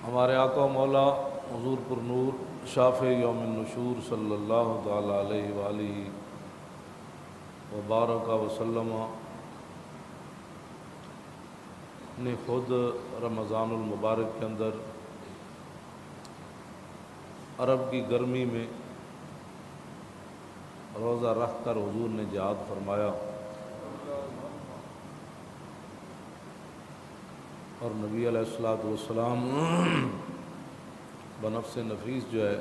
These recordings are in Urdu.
ہمارے آقا و مولا حضور پر نور شافع یوم النشور صلی اللہ تعالی علیہ وآلہ وبارک وسلم نے خود رمضان المبارک کے اندر عرب کی گرمی میں روزہ رکھ کر حضور نے جہاد فرمایا، اور نبی علیہ الصلوۃ والسلام بنفس نفیس جو ہے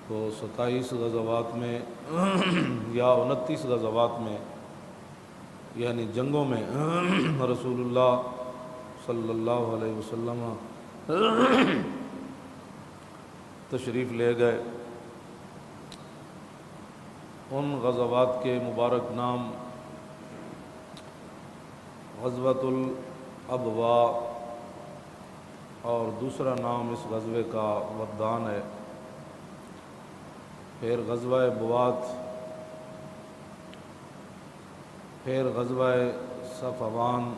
وہ 27 غزوات میں یا 29 غزوات میں یعنی جنگوں میں رسول اللہ صلی اللہ علیہ وسلم تشریف لے گئے۔ ان غزوات کے مبارک نام غزوۃ الابواء اور دوسرا نام اس غزوے کا ودان ہے، پھر غزوہ بوات، پھر غزوہ صفوان،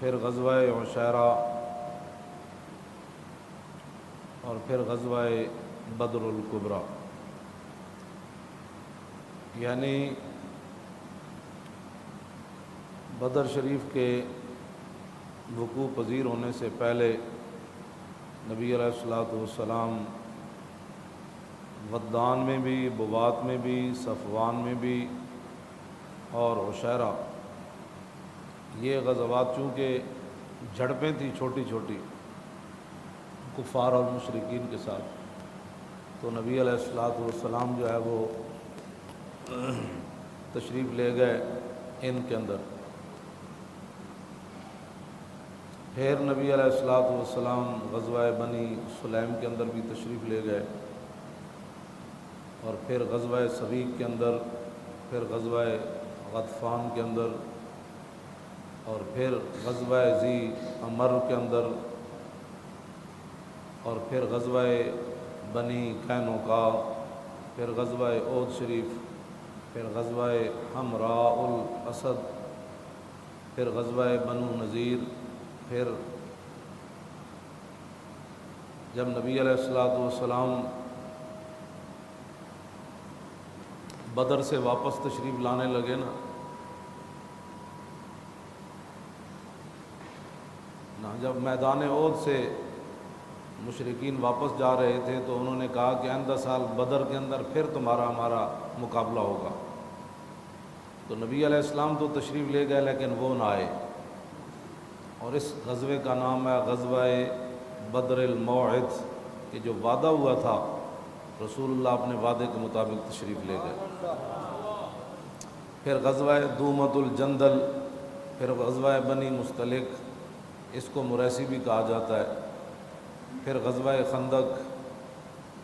پھر غزوہ عشیرہ اور پھر غزوہ بدر الکبریٰ۔ یعنی بدر شریف کے وقوع پذیر ہونے سے پہلے نبی علیہ الصلوۃ والسلام ودان میں بھی، بوات میں بھی، صفوان میں بھی اور عشیرہ، یہ غزوات چونکہ جھڑپیں تھیں چھوٹی چھوٹی کفار اور مشرکین کے ساتھ، تو نبی علیہ الصلوۃ والسلام جو ہے وہ تشریف لے گئے ان کے اندر۔ پھر نبی علیہ الصلوۃ والسلام غزوہ بنی سلیم کے اندر بھی تشریف لے گئے، اور پھر غزوہ سویق کے اندر، پھر غزوہ غطفان کے اندر، اور پھر غزوہ ذی امر کے اندر، اور پھر غزوہ بنی قینقاع، پھر غزوہ احد شریف، پھر غزوہ حمراء الاسد، پھر غزوہ بنو نذیر۔ پھر جب نبی علیہ الصلوۃ والسلام بدر سے واپس تشریف لانے لگے نا، جب میدان احد سے مشرکین واپس جا رہے تھے تو انہوں نے کہا کہ آئندہ سال بدر کے اندر پھر تمہارا ہمارا مقابلہ ہوگا۔ تو نبی علیہ السلام تو تشریف لے گئے لیکن وہ نہ آئے، اور اس غزوے کا نام ہے غزوہ بدر الموعد، کہ جو وعدہ ہوا تھا رسول اللہ اپنے وعدے کے مطابق تشریف لے گئے۔ پھر غزوہ دومۃ الجندل، پھر غزوہ بنی مستلق، اس کو مریسی بھی کہا جاتا ہے، پھر غزوہ خندق،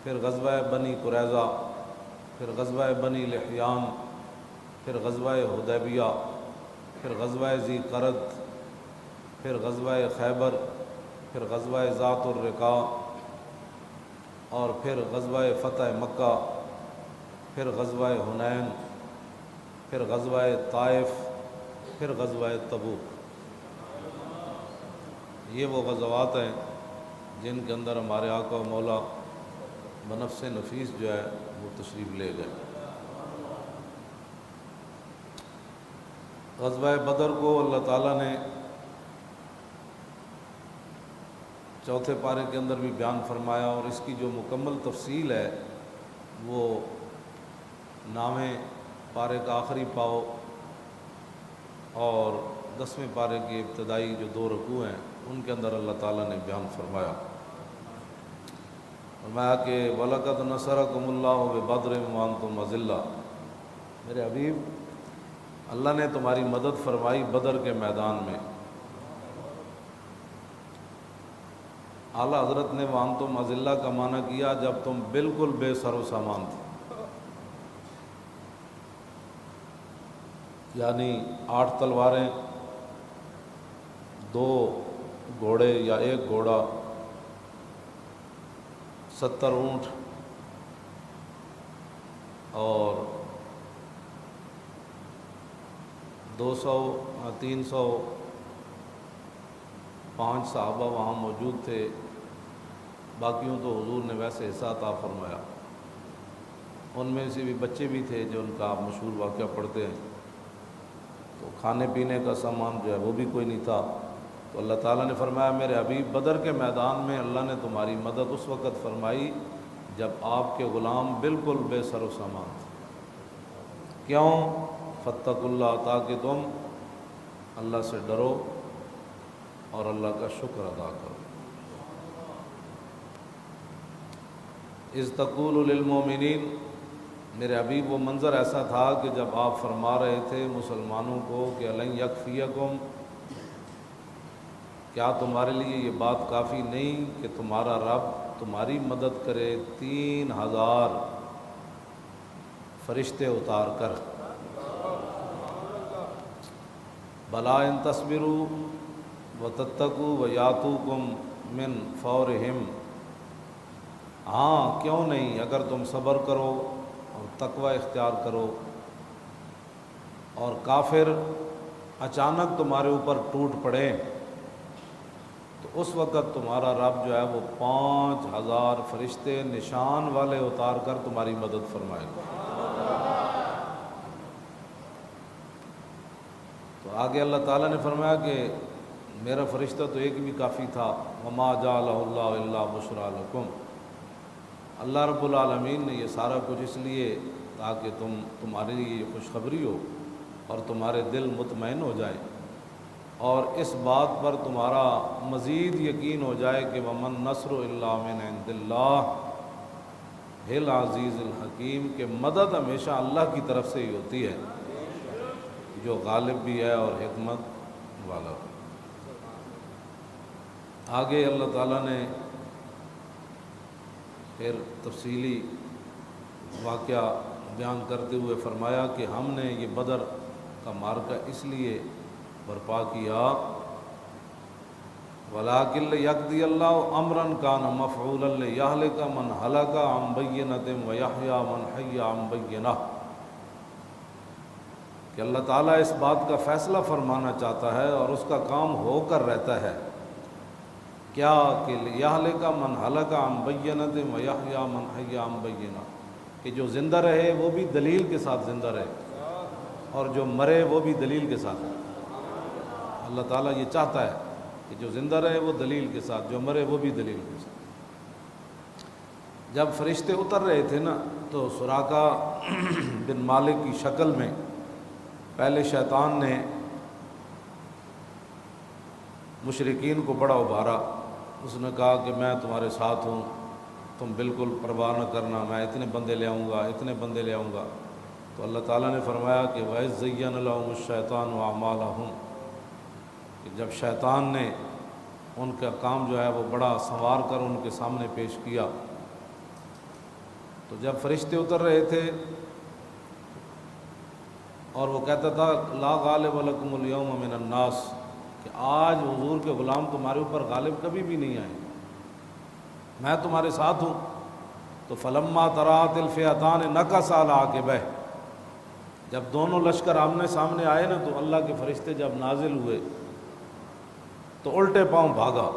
پھر غزوہ بنی قریظہ، پھر غزوہ بنی لحیان، پھر غزوہ حدیبیہ، پھر غزوہ ذی قرد، پھر غزوہ خیبر، پھر غزوہ ذات الرقاع، اور پھر غزوہ فتح مکہ، پھر غزوہ حنین، پھر غزوہ طائف، پھر غزوہ تبوک۔ یہ وہ غزوات ہیں جن کے اندر ہمارے آقا و مولا بنفس نفیس جو ہے وہ تشریف لے گئے۔ غزوہ بدر کو اللہ تعالیٰ نے چوتھے پارے کے اندر بھی بیان فرمایا، اور اس کی جو مکمل تفصیل ہے وہ 9ویں پارے کا آخری پاؤ اور 10ویں پارے کی ابتدائی جو 2 رکوع ہیں ان کے اندر اللہ تعالیٰ نے بیان فرمایا۔ فرمایا کہ وَلَقَدْ نَصَرَكُمُ اللَّهُ بِبَدْرٍ وَأَنْتُمْ أَذِلَّةٌ، میرے حبیب اللہ نے تمہاری مدد فرمائی بدر کے میدان میں۔ اعلیٰ حضرت نے وَأَنْتُمْ أَذِلَّةٌ کا معنی کیا جب تم بالکل بے سر و سامان تھے، یعنی 8 تلواریں، 2 گھوڑے یا 1 گھوڑا، 70 اونٹ اور 200 300 5 صحابہ وہاں موجود تھے، باقیوں تو حضور نے ویسے حصہ عطا فرمایا۔ ان میں سے بھی بچے بھی تھے جو ان کا آپ مشہور واقعہ پڑھتے ہیں، تو کھانے پینے کا سامان جو ہے وہ بھی کوئی نہیں تھا۔ تو اللہ تعالیٰ نے فرمایا میرے حبیب بدر کے میدان میں اللہ نے تمہاری مدد اس وقت فرمائی جب آپ کے غلام بالکل بے سر و سامان تھے۔ کیوں؟ فاتقوا اللہ، تاکہ تم اللہ سے ڈرو اور اللہ کا شکر ادا کرو۔ اذ تقول للمؤمنین، میرے حبیب وہ منظر ایسا تھا کہ جب آپ فرما رہے تھے مسلمانوں کو کہ الن یکفیکم، کیا تمہارے لیے یہ بات کافی نہیں کہ تمہارا رب تمہاری مدد کرے 3000 فرشتے اتار کر؟ بلا ان تصبروا وتتقوا ویاتوکم من فورہم، ہاں کیوں نہیں، اگر تم صبر کرو اور تقوی اختیار کرو اور کافر اچانک تمہارے اوپر ٹوٹ پڑے تو اس وقت تمہارا رب جو ہے وہ 5000 فرشتے نشان والے اتار کر تمہاری مدد فرمائے گا۔ تو آگے اللہ تعالیٰ نے فرمایا کہ میرا فرشتہ تو ایک بھی کافی تھا، وما جعلہ اللہ الا بشریٰ لکم، اللہ رب العالمین نے یہ سارا کچھ اس لیے تاکہ تمہارے لیے یہ خوشخبری ہو اور تمہارے دل مطمئن ہو جائیں اور اس بات پر تمہارا مزید یقین ہو جائے کہ ومن نصر الا من عند اللہ العزیز الحکیم، کہ مدد ہمیشہ اللہ کی طرف سے ہی ہوتی ہے جو غالب بھی ہے اور حکمت والا۔ آگے اللہ تعالیٰ نے پھر تفصیلی واقعہ بیان کرتے ہوئے فرمایا کہ ہم نے یہ بدر کا معرکہ اس لیے برپا کیا وَلَٰكِنْ لِيَقْضِيَ اللَّهُ أَمْرًا كَانَ مَفْعُولًا لِيَهْلِكَ مَنْ هَلَكَ عَنْ بَيِّنَةٍ وَيَحْيَىٰ مَنْ حَيَّ عَنْ بَيِّنَةٍ، کہ اللہ تعالیٰ اس بات کا فیصلہ فرمانا چاہتا ہے اور اس کا کام ہو کر رہتا ہے، کیا کہ لِيَهْلِكَ مَنْ هَلَكَ عَنْ بَيِّنَةٍ وَيَحْيَىٰ مَنْ حَيَّ عَنْ بَيِّنَةٍ، کہ جو زندہ رہے وہ بھی دلیل کے ساتھ زندہ رہے اور جو مرے وہ بھی دلیل کے ساتھ۔ اللہ تعالیٰ یہ چاہتا ہے کہ جو زندہ رہے وہ دلیل کے ساتھ، جو مرے وہ بھی دلیل کے ساتھ۔ جب فرشتے اتر رہے تھے نا تو سراقہ بن مالک کی شکل میں پہلے شیطان نے مشرکین کو بڑا ابھارا، اس نے کہا کہ میں تمہارے ساتھ ہوں، تم بالکل پرواہ نہ کرنا، میں اتنے بندے لے آؤں گا، اتنے بندے لے آؤں گا۔ تو اللہ تعالیٰ نے فرمایا کہ وَإِذْ زَيَّنَ لَهُمُ الشَّيْطَانُ أَعْمَالَهُمْ، کہ جب شیطان نے ان کا کام جو ہے وہ بڑا سنوار کر ان کے سامنے پیش کیا، تو جب فرشتے اتر رہے تھے اور وہ کہتا تھا لا غالب لکم اليوم من الناس، کہ آج حضور کے غلام تمہارے اوپر غالب کبھی بھی نہیں آئے، میں تمہارے ساتھ ہوں۔ تو فلما تراءت الفئتان نکص علی عقبیہ، جب دونوں لشکر آمنے سامنے آئے نا تو اللہ کے فرشتے جب نازل ہوئے تو الٹے پاؤں بھاگا،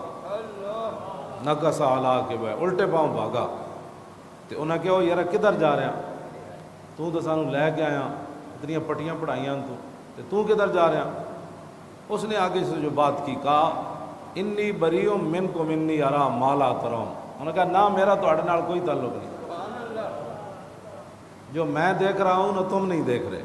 نکص علی عقبیہ، الٹے پاؤں بھاگا۔ تو انہیں کہو یار کدھر جا رہا، تو سانو لے کے آیا، اتنی پٹیاں پڑھائیاں تو کدھر جا رہا؟ اس نے آگے سے جو بات کی، کہا انی بریء منکم انی اری ما لا ترون، انہوں نے کہا نہ میرا تہاڈے نال کوئی تعلق نہیں، جو میں دیکھ رہا ہوں نا تم نہیں دیکھ رہے،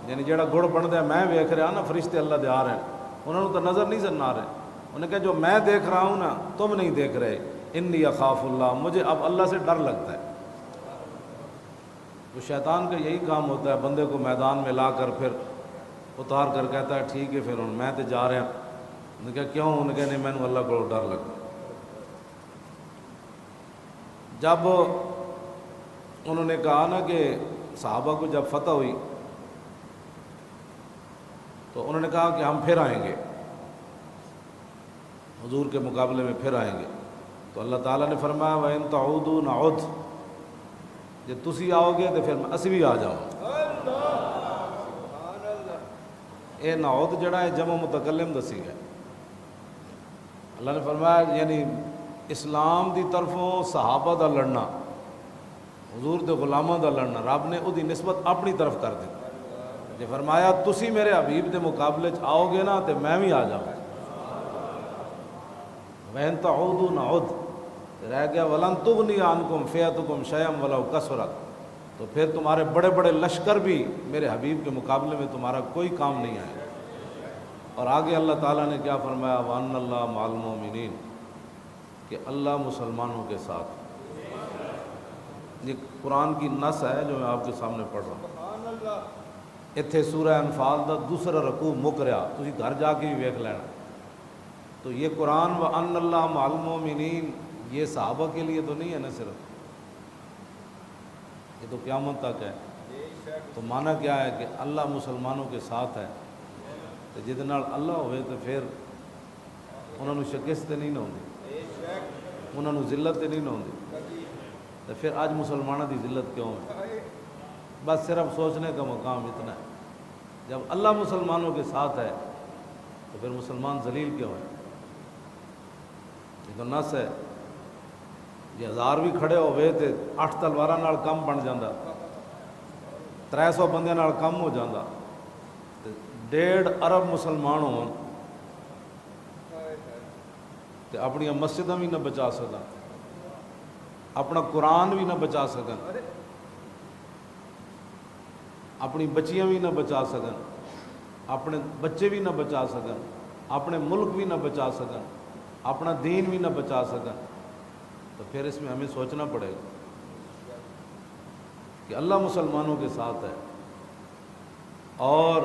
یعنی جیڑا گڑ بنتا ہے میں ویکھ رہا نا، فرشتے اللہ دے آ رہے ہیں، انہوں نے تو نظر نہیں سن آ رہے، انہوں نے کہا جو میں دیکھ رہا ہوں نا تم نہیں دیکھ رہے، انی اخاف اللہ، مجھے اب اللہ سے ڈر لگتا ہے۔ تو شیطان کا یہی کام ہوتا ہے، بندے کو میدان میں لا کر پھر اتار کر کہتا ہے ٹھیک ہے پھر میں تو جا رہا ہوں۔ انہوں نے کہا کیوں؟ انہوں نے کہا نہیں مینوں اللہ کو ڈر لگتا۔ جب انہوں نے کہا نا کہ صحابہ کو جب فتح ہوئی تو انہوں نے کہا کہ ہم پھر آئیں گے، حضور کے مقابلے میں پھر آئیں گے۔ تو اللہ تعالیٰ نے فرمایا وَإِن تَعُودُوا نَعُدْ، جے تسی آؤ گے تو پھر اسی بھی آ جاؤں۔ اے نعود جڑا ہے جمع متکلم دسی ہے، اللہ نے فرمایا یعنی اسلام دی طرفوں صحابہ دا لڑنا، حضور دے غلاموں دا لڑنا، رب نے اُدی نسبت اپنی طرف کر دی جے فرمایا تسی میرے حبیب دے مقابلے چ آؤ گے نا تو میں بھی آ جاؤں، وَإِن تَعُودُوا نَعُدْ، رہ گیا وَلَن تُغْنِيَ عَنْكُمْ فِئَتُكُمْ شَيْئًا وَلَوْ كَثُرَتْ، تو پھر تمہارے بڑے بڑے لشکر بھی میرے حبیب کے مقابلے میں تمہارا کوئی کام نہیں آئے۔ اور آگے اللہ تعالیٰ نے کیا فرمایا، وَأَنَّ اللَّهَ مَعَ الْمُؤْمِنِينَ، کہ اللہ مسلمانوں کے ساتھ۔ یہ قرآن کی نص ہے جو میں آپ کے سامنے پڑھ رہا ہوں۔ اتھے سورہ انفال دا دوسرا رکوع مک رہا، تسی گھر جا کے بھی ویکھ لینا۔ تو یہ قرآن وَأَنَّ اللَّهَ مَعَ الْمُؤْمِنِينَ یہ صحابہ کے لیے تو نہیں ہے نا صرف، یہ تو قیامت تک ہے۔ تو معنی کیا ہے کہ اللہ مسلمانوں کے ساتھ ہے، تو جہدے نال اللہ ہوئے تو پھر انہوں نے شکست نہیں نہ ہوندی، انہوں نے ذلت نہیں نہ ہوندی، تو پھر آج مسلمانوں دی ذلت کیوں ہے؟ بس صرف سوچنے کا مقام اتنا ہے، جب اللہ مسلمانوں کے ساتھ ہے تو پھر مسلمان ذلیل کیوں ہے؟ یہ تو نص ہے، یہ 1000 بھی کھڑے ہوئے تو 8 تلواراں نال کم بن جاندہ، 300 بندے نال کم ہو جاندہ، 1.5 ارب مسلمان ہون تو اپنی مسجداں بھی نہ بچا سکن، اپنا قرآن بھی نہ بچا سکن، اپنی بچیاں بھی نہ بچا سکن، اپنے بچے بھی نہ بچا سکن، اپنے ملک بھی نہ بچا سکن، اپنا دین بھی نہ بچا سکن، تو پھر اس میں ہمیں سوچنا پڑے گا کہ اللہ مسلمانوں کے ساتھ ہے۔ اور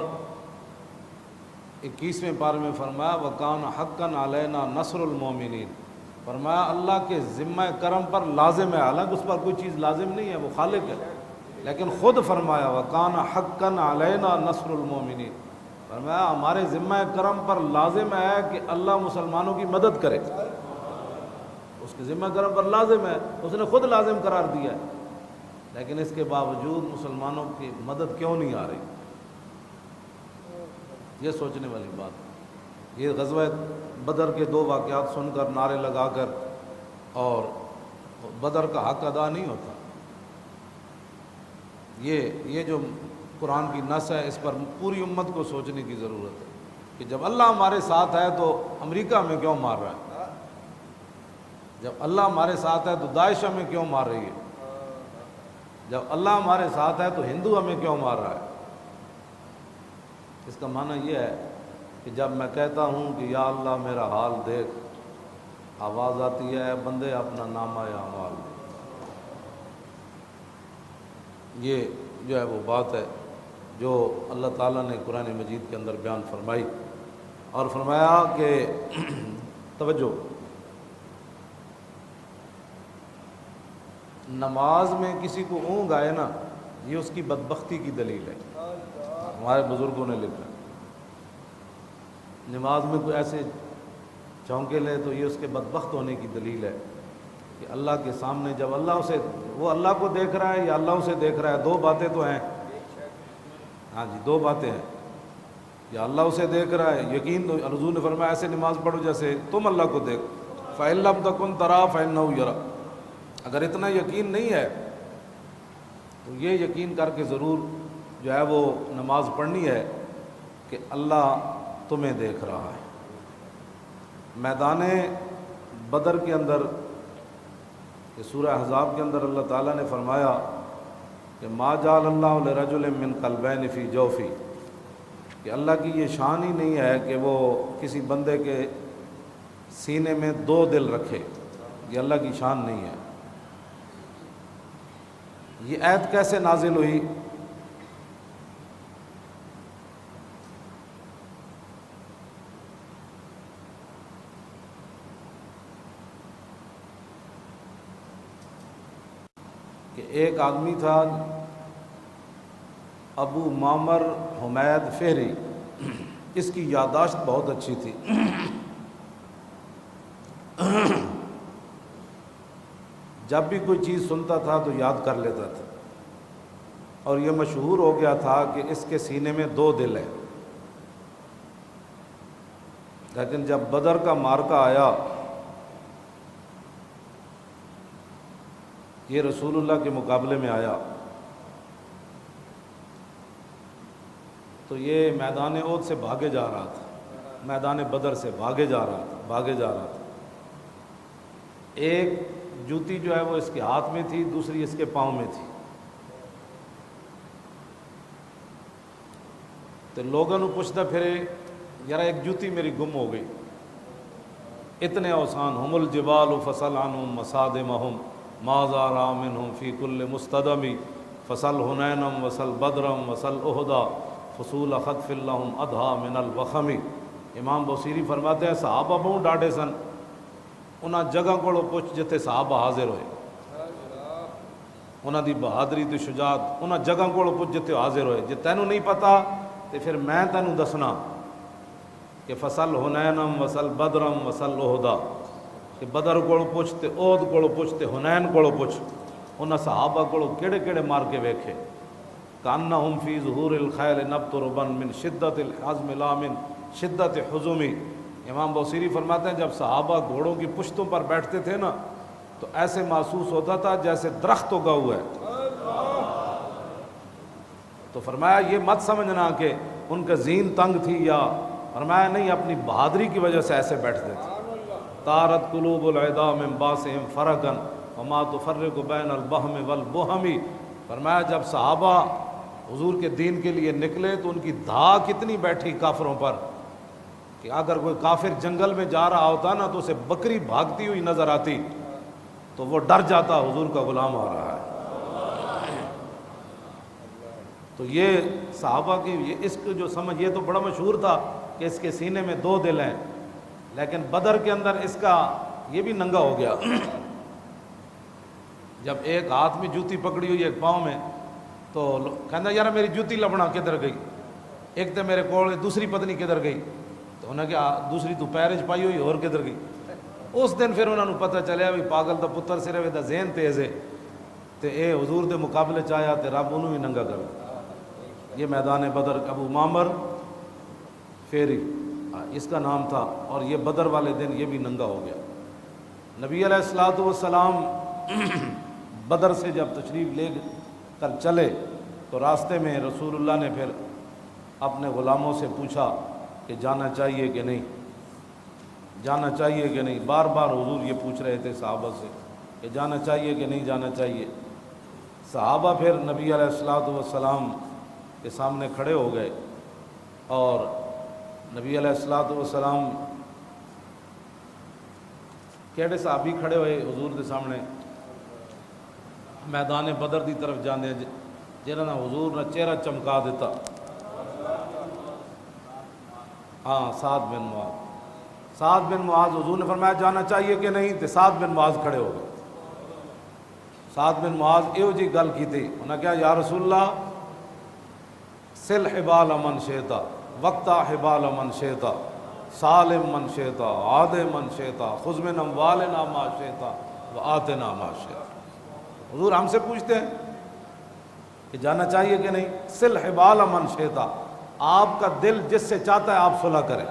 21ویں پارے میں فرمایا وَكَانَ حَقًّا عَلَيْنَا نَصْرُ الْمُؤْمِنِينَ، فرمایا اللہ کے ذمہ کرم پر لازم ہے، حالانکہ اس پر کوئی چیز لازم نہیں ہے، وہ خالق ہے، لیکن خود فرمایا وَكَانَ حَقًّا عَلَيْنَا نَصْرُ الْمُؤْمِنِينَ، فرمایا ہمارے ذمہ کرم پر لازم ہے کہ اللہ مسلمانوں کی مدد کرے، اس کے ذمہ کرم پر لازم ہے، اس نے خود لازم قرار دیا ہے، لیکن اس کے باوجود مسلمانوں کی مدد کیوں نہیں آ رہی؟ یہ سوچنے والی بات۔ یہ غزوہ بدر کے 2 واقعات سن کر نعرے لگا کر اور بدر کا حق ادا نہیں ہوتا۔ یہ جو قرآن کی نص ہے اس پر پوری امت کو سوچنے کی ضرورت ہے کہ جب اللہ ہمارے ساتھ ہے تو امریکہ ہمیں کیوں مار رہا ہے؟ جب اللہ ہمارے ساتھ ہے تو داعش ہمیں کیوں مار رہی ہے؟ جب اللہ ہمارے ساتھ ہے تو ہندو ہمیں کیوں مار رہا ہے؟ اس کا معنی یہ ہے کہ جب میں کہتا ہوں کہ یا اللہ میرا حال دیکھ، آواز آتی ہے بندے اپنا نامہ اعمال دے۔ یہ جو ہے وہ بات ہے جو اللہ تعالیٰ نے قرآن مجید کے اندر بیان فرمائی، اور فرمایا کہ توجہ، نماز میں کسی کو اونگ آئے نا یہ اس کی بدبختی کی دلیل ہے، ہمارے بزرگوں نے لکھا۔ نماز میں کوئی ایسے چونکے لے تو یہ اس کے بدبخت ہونے کی دلیل ہے کہ اللہ کے سامنے جب وہ اللہ کو دیکھ رہا ہے یا اللہ اسے دیکھ رہا ہے، 2 باتیں تو ہیں، ہاں جی 2 باتیں ہیں، یا اللہ اسے دیکھ رہا ہے، یقین تو حضور نے فرمایا ایسے نماز پڑھو جیسے تم اللہ کو دیکھ، فَإِن لَّمْ تَكُن تَرَاهُ فَإِنَّهُ يَرَاكَ، اگر اتنا یقین نہیں ہے تو یہ یقین کر کے ضرور جو ہے وہ نماز پڑھنی ہے کہ اللہ تمہیں دیکھ رہا ہے۔ میدان بدر کے اندر کہ سورہ احزاب کے اندر اللہ تعالیٰ نے فرمایا کہ ما جعل اللہ لرجل من قلبین فی جوفی، کہ اللہ کی یہ شان ہی نہیں ہے کہ وہ کسی بندے کے سینے میں 2 دل رکھے، یہ اللہ کی شان نہیں ہے۔ یہ آیت کیسے نازل ہوئی؟ کہ ایک آدمی تھا ابو معمر حمید فہری، اس کی یادداشت بہت اچھی تھی، جب بھی کوئی چیز سنتا تھا تو یاد کر لیتا تھا، اور یہ مشہور ہو گیا تھا کہ اس کے سینے میں 2 دل ہیں۔ لیکن جب بدر کا معرکہ آیا، یہ رسول اللہ کے مقابلے میں آیا، تو یہ میدان احد سے بھاگے جا رہا تھا، میدان بدر سے بھاگے جا رہا تھا۔ ایک جوتی جو ہے وہ اس کے ہاتھ میں تھی، دوسری اس کے پاؤں میں تھی۔ تو لوگوں نے پوچھتا پھرے، یار ایک جوتی میری گم ہو گئی، اتنے اوسان، ہم الجبال فصل عنہم مسادمہم ما زار منہم فی کل مستدمی فصل حنینم وصل بدرم وصل احدا فصول خطف لہم ادھا من الوخمی۔ امام بوسیری فرماتے ہیں صحابہ بہت ڈاڈے سن انہاں جگہ کو پوچھ جتے صحابہ حاضر ہوئے، انہاں دی بہادری تے شجاعت انہاں جگہ کو پوچھ جتے حاضر ہوئے۔ جے تینوں نہیں پتا تے پھر میں تینوں دسنا کہ فصل حنینم وصل بدرم وصل احدا، کہ بدر کو پوچھ تے احد کو پوچھ تے حنین کو پوچھ، انہاں صحابہ کو کیڑے کیڑے مار کے ویکھے۔ کانہم فی ظہور الخیل نبتربا من شدت الحزم لا من شدت حزمی۔ امام بوسیری فرماتے ہیں جب صحابہ گھوڑوں کی پشتوں پر بیٹھتے تھے نا تو ایسے محسوس ہوتا تھا جیسے درخت اگا ہوا ہے۔ تو فرمایا یہ مت سمجھنا کہ ان کا ذہن تنگ تھی، یا فرمایا نہیں، اپنی بہادری کی وجہ سے ایسے بیٹھتے تھے۔ طارت قلوب العدا من باسہم فرقا وما تفرق بین البہم والبہم۔ فرمایا جب صحابہ حضور کے دین کے لیے نکلے تو ان کی دھا کتنی بیٹھی کافروں پر کہ اگر کوئی کافر جنگل میں جا رہا ہوتا نا تو اسے بکری بھاگتی ہوئی نظر آتی تو وہ ڈر جاتا حضور کا غلام آ رہا ہے۔ تو یہ صحابہ کی یہ عشق جو سمجھ، یہ تو بڑا مشہور تھا کہ اس کے سینے میں دو دل ہیں، لیکن بدر کے اندر اس کا یہ بھی ننگا ہو گیا۔ جب ایک ہاتھ میں جوتی پکڑی ہوئی ایک پاؤں میں، تو کہنا یار میری جوتی لبنا کدھر گئی، ایک تو میرے کول دوسری پتنی کدھر گئی، تو انہیں کہا دوسری تو پیرج پائی ہوئی اور کدھر گئی۔ اس دن پھر انہوں نے پتہ چلیا بھی پاگل دا پتر صرف دا ذہن تیز ہے، تے اے حضور دے مقابلے چاہیا تے رب انہوں بھی ننگا کر۔ یہ میدان بدر ابو معمر فیری اس کا نام تھا، اور یہ بدر والے دن یہ بھی ننگا ہو گیا۔ نبی علیہ الصلوۃ والسلام بدر سے جب تشریف لے کر چلے تو راستے میں رسول اللہ نے پھر اپنے غلاموں سے پوچھا کہ جانا چاہیے کہ نہیں، جانا چاہیے کہ نہیں۔ بار بار حضور یہ پوچھ رہے تھے صحابہ سے کہ جانا چاہیے کہ نہیں جانا چاہیے۔ صحابہ پھر نبی علیہ الصلوۃ والسلام کے سامنے کھڑے ہو گئے، اور نبی علیہ الصلوۃ والسلام کیڑے صحابی کھڑے ہوئے حضور کے سامنے میدان بدر دی طرف جانے، جنہوں نے حضور نے چہرہ چمکا دیتا۔ ہاں سعد بن معاذ، سعد بن معاذ، حضور نے فرمایا جانا چاہیے کہ نہیں، تو سعد بن معاذ کھڑے ہو گئے۔ سعد بن معاذ یہ جی گل کی تھی، انہوں نے کہا یا رسول اللہ سل حبال من شیتا وقتا حبال من شیتا سالم من شیتا عاد من شیتا خذ من اموالنا ما شیتا وآتنا ما شیتا۔ حضور ہم سے پوچھتے ہیں کہ جانا چاہیے کہ نہیں، سل حبال من شیتا، آپ کا دل جس سے چاہتا ہے آپ صلح کریں،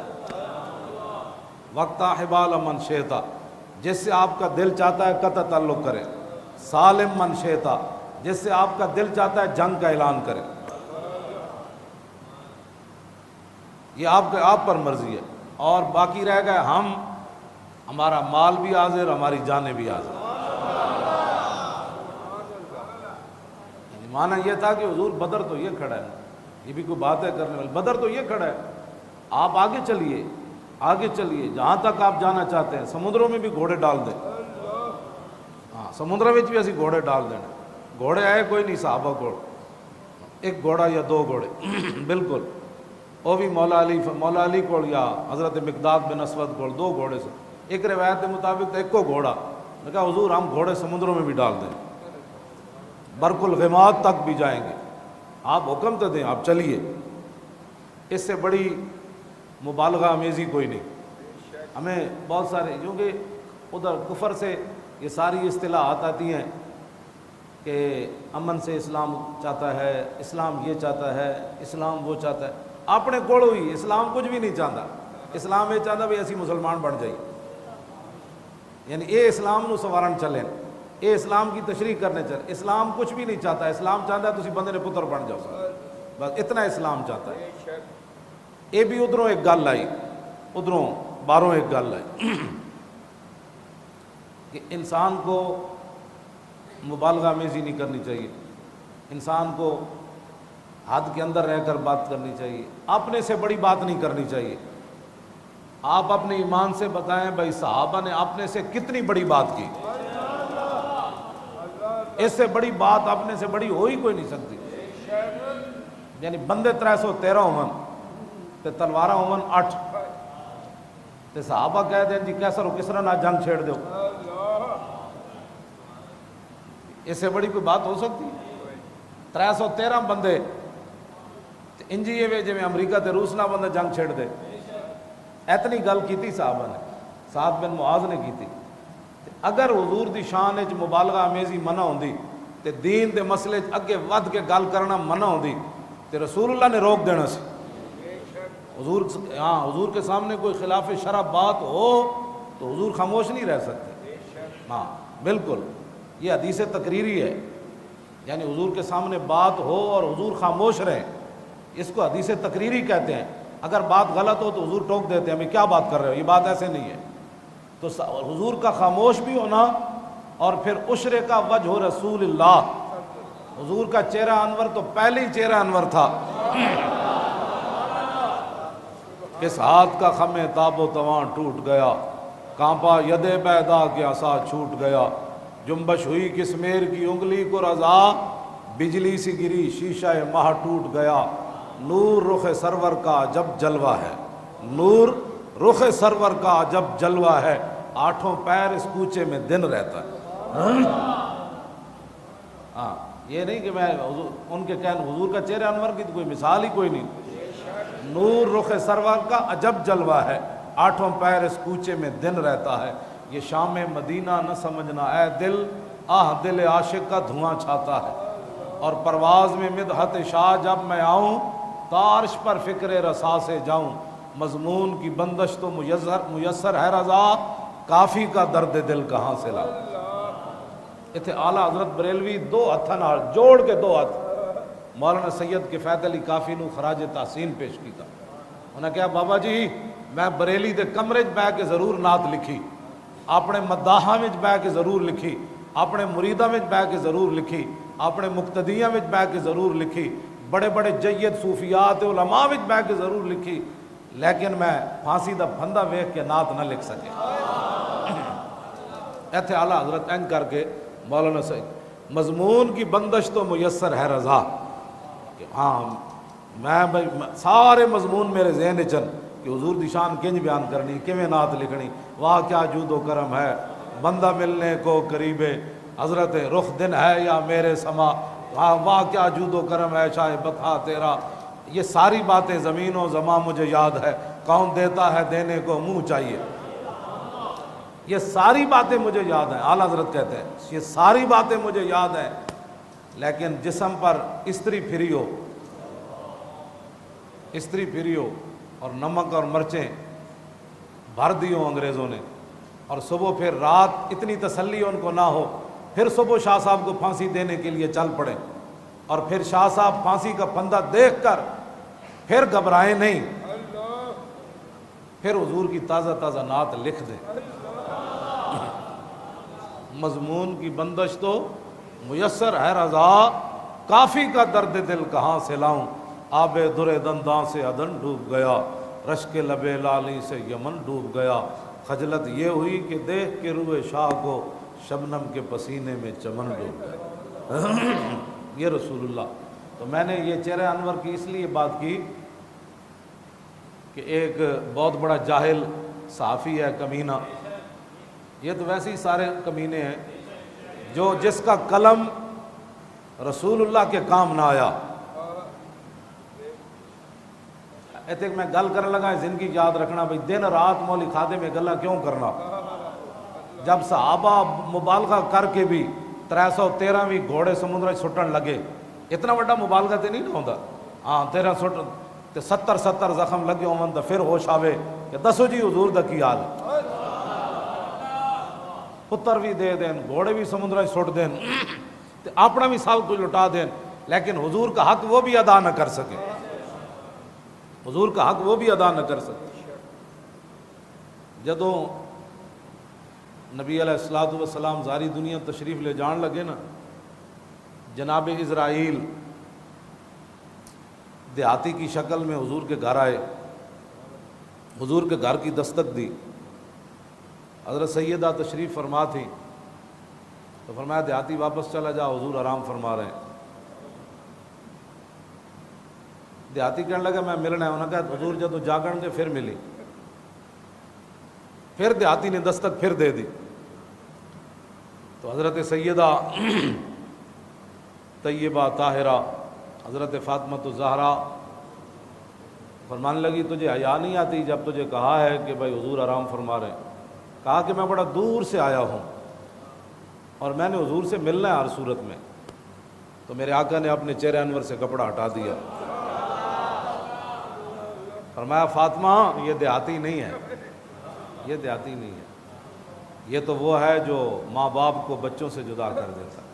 وقتا حبال من شیتا، جس سے آپ کا دل چاہتا ہے قطع تعلق کریں، سالم من شیتا، جس سے آپ کا دل چاہتا ہے جنگ کا اعلان کریں۔ یہ آپ پر مرضی ہے، اور باقی رہ گئے ہم، ہمارا مال بھی حاضر، ہماری جانیں بھی حاضر۔ معنی یہ تھا کہ حضور بدر تو یہ کھڑا ہے، یہ بھی کوئی بات ہے کرنے والی، بدر تو یہ کھڑا ہے، آپ آگے چلیے، آگے چلیے جہاں تک آپ جانا چاہتے ہیں، سمندروں میں بھی گھوڑے ڈال دیں۔ ہاں سمندر میں بھی اسی گھوڑے ڈال دینا، گھوڑے آئے کوئی نہیں صحابہ کو، ایک گھوڑا یا دو گھوڑے بالکل، وہ بھی مولا علی کو یا حضرت مقداد بن اسود کو دو گھوڑے سے، ایک روایت کے مطابق ایک کو گھوڑا، میں کہا حضور ہم گھوڑے سمندروں میں بھی ڈال دیں، برق الغماد تک بھی جائیں گے، آپ حکم تو دیں، آپ چلیے، اس سے بڑی مبالغہ امیزی کوئی نہیں۔ ہمیں بہت سارے کیونکہ ادھر کفر سے یہ ساری اصطلاحات آتی ہیں کہ امن سے اسلام چاہتا ہے، اسلام یہ چاہتا ہے، اسلام وہ چاہتا ہے، اپنے کوڑ ہوئی اسلام کچھ بھی نہیں چاہتا، اسلام یہ چاہتا بھی اسی مسلمان بن جائیے، یعنی اے اسلام نو سوارن چلیں، اے اسلام کی تشریح کرنے چلیں۔ اسلام کچھ بھی نہیں چاہتا، اسلام چاہتا ہے تسی بندے نے پتر بن جاؤ، بس اتنا اسلام چاہتا ہے۔ یہ بھی ادھروں ایک گل آئی، ادھروں باہروں ایک گل آئی کہ انسان کو مبالغہ میزی نہیں کرنی چاہیے، انسان کو حد کے اندر رہ کر بات کرنی چاہیے، اپنے سے بڑی بات نہیں کرنی چاہیے۔ آپ اپنے ایمان سے بتائیں بھائی صحابہ نے اپنے سے کتنی بڑی بات کی، اس سے بڑی بات اپنے سے بڑی ہو ہی کوئی نہیں سکتی۔ یعنی بندے 313 ہون تے تلوارہ ہون 8 تے صحابہ کہہ دیں جی کیسر و کسرا نہ جنگ چھیڑ دو، اس سے بڑی کوئی بات ہو سکتی؟ 313 بندے انجی یہ جی میں امریکہ تے روس نہ بندہ جنگ چھیڑ دے، اتنی گل کیتی صحابہ نے، سعد بن معاذ نے کیتی۔ اگر حضور دی شان وچ مبالغہ امیزی منع ہوندی تے دین دے مسئلے اگے ود کے گل کرنا منع ہوندی تے رسول اللہ نے روک دینا سی۔ حضور کے سامنے کوئی خلاف شرع بات ہو تو حضور خاموش نہیں رہ سکتے۔ ہاں بالکل، یہ حدیث تقریری ہے، یعنی حضور کے سامنے بات ہو اور حضور خاموش رہیں، اس کو حدیث تقریری کہتے ہیں۔ اگر بات غلط ہو تو حضور ٹوک دیتے ہیں ہمیں کیا بات کر رہے ہو، یہ بات ایسے نہیں ہے۔ تو حضور کا خاموش بھی ہونا، اور پھر عشرے کا وجہ رسول اللہ، حضور کا چہرہ انور تو پہلے ہی چہرہ انور تھا۔ اس ہاتھ کا خم تاب و تواں ٹوٹ گیا، کانپا ید بیدا کے عصا چھوٹ گیا، جنبش ہوئی کسمیر کی انگلی کو رضا، بجلی سی گری شیشہ ماہ ٹوٹ گیا، نور رخ سرور کا جب جلوہ ہے، نور رخ سرور کا جب جلوہ ہے، 8 پیر اس کوچے میں دن رہتا ہے۔ ہاں یہ نہیں کہ میں ان کے کہنے حضور کا چہرہ انور کی تو کوئی مثال ہی کوئی نہیں۔ نور رخ سرور کا عجب جلوہ ہے، 8 پیر اس کوچے میں دن رہتا ہے، یہ شام مدینہ نہ سمجھنا اے دل، آہ دل عاشق کا دھواں چھاتا ہے، اور پرواز میں مدحت شاہ جب میں آؤں، تارش پر فکر رسا سے جاؤں، مضمون کی بندش تو میسر ہے رضا، کافی کا درد دل کہاں سے لا۔ اتنے اعلیٰ حضرت بریلوی 2 ہاتھاں نال جوڑ کے 2 ہاتھ مولانا سید کفایت علی کافی نو خراج تحسین پیش کیتا۔ انہوں نے کہا بابا جی میں بریلی دے کمرے بہ کے ضرور نعت لکھی، اپنے مداحاں وچ بہ کے ضرور لکھی، اپنے مریداں وچ بہ کے ضرور لکھی، اپنے مقتدیاں وچ بہ کے ضرور لکھی، بڑے بڑے جید صوفیات علماء وچ بہ کے ضرور لکھی، لیکن میں پھانسی دا پھندا ویکھ کے نعت نہ لکھ سکے۔ ایتھے اعلیٰ حضرت این کر کے مولانا سید مضمون کی بندش تو میسر ہے رضا، کہ ہاں میں سارے مضمون میرے ذہن چن کہ حضور دی شان کنج بیان کرنی، کیویں نعت لکھنی، واہ کیا جود و کرم ہے، بندہ ملنے کو قریب حضرت رخ دن ہے یا میرے سما، واہ کیا جود و کرم ہے شاہ بتا تیرا، یہ ساری باتیں زمین و زمان مجھے یاد ہے، کون دیتا ہے دینے کو منہ چاہیے، یہ ساری باتیں مجھے یاد ہیں۔ اعلیٰ حضرت کہتے ہیں یہ ساری باتیں مجھے یاد ہیں، لیکن جسم پر استری پھری ہو، استری پھری ہو اور نمک اور مرچیں بھر دی ہوں انگریزوں نے، اور صبح پھر رات اتنی تسلی ان کو نہ ہو، پھر صبح شاہ صاحب کو پھانسی دینے کے لیے چل پڑے، اور پھر شاہ صاحب پھانسی کا پھندا دیکھ کر پھر گھبرائیں نہیں، پھر حضور کی تازہ تازہ نعت لکھ دیں۔ مضمون کی بندش تو میسر ہے رضا، کافی کا درد دل کہاں سے لاؤں، آب در دنداں سے عدن ڈوب گیا، رشک لب لالی سے یمن ڈوب گیا، خجلت یہ ہوئی کہ دیکھ کے روئے شاہ کو شبنم کے پسینے میں چمن ڈوب گیا۔ یہ رسول اللہ۔ تو میں نے یہ چہرہ انور کی اس لیے بات کی کہ ایک بہت بڑا جاہل صحافی ہے کمینہ، یہ تو ویسے ہی سارے کمینے ہیں، جو جس کا قلم رسول اللہ کے کام نہ آیا۔ ایتے میں گل کرنے لگا زندگی یاد رکھنا بھئی دن رات مولی کھادے میں گلہ کیوں کرنا، جب صحابہ مبالغہ کر کے بھی 313ویں گھوڑے سمندر سٹن لگے، اتنا بڑا مبالغہ تے نہیں نہ ہوتا، ہاں 13 سٹ تے 70 زخم لگے ہون تے پھر ہوش آوے کہ دسو جی حضور دا کی حال، پتر بھی دے دین، گھوڑے بھی سمندر سٹ دین تے اپنا بھی سب کچھ لٹا دین، لیکن حضور کا حق وہ بھی ادا نہ کر سکے، حضور کا حق وہ بھی ادا نہ کر سکے۔ جدوں نبی علیہ الصلوۃ والسلام ساری دنیا تشریف لے جان لگے نا، جناب اسرائیل دیہاتی کی شکل میں حضور کے گھر آئے، حضور کے گھر کی دستک دی، حضرت سیدہ تشریف فرما تھی تو فرمایا دیہاتی واپس چلا جا، حضور آرام فرما رہے ہیں۔ دیہاتی کہنے لگا میں ملنا ہے، انہوں نے کہا حضور جدو جاگن گے پھر ملی، پھر دیہاتی نے دستک پھر دے دی تو حضرت سیدہ طیبہ طاہرہ حضرت فاطمہ الزہرا فرمانے لگی تجھے حیا نہیں آتی جب تجھے کہا ہے کہ بھائی حضور آرام فرما رہے ہیں؟ کہا کہ میں بڑا دور سے آیا ہوں اور میں نے حضور سے ملنا ہے ہر صورت میں، تو میرے آقا نے اپنے چہرے انور سے کپڑا ہٹا دیا، فرمایا فاطمہ یہ دیہاتی نہیں ہے، یہ دیہاتی نہیں ہے، یہ تو وہ ہے جو ماں باپ کو بچوں سے جدا کر دیتا ہے،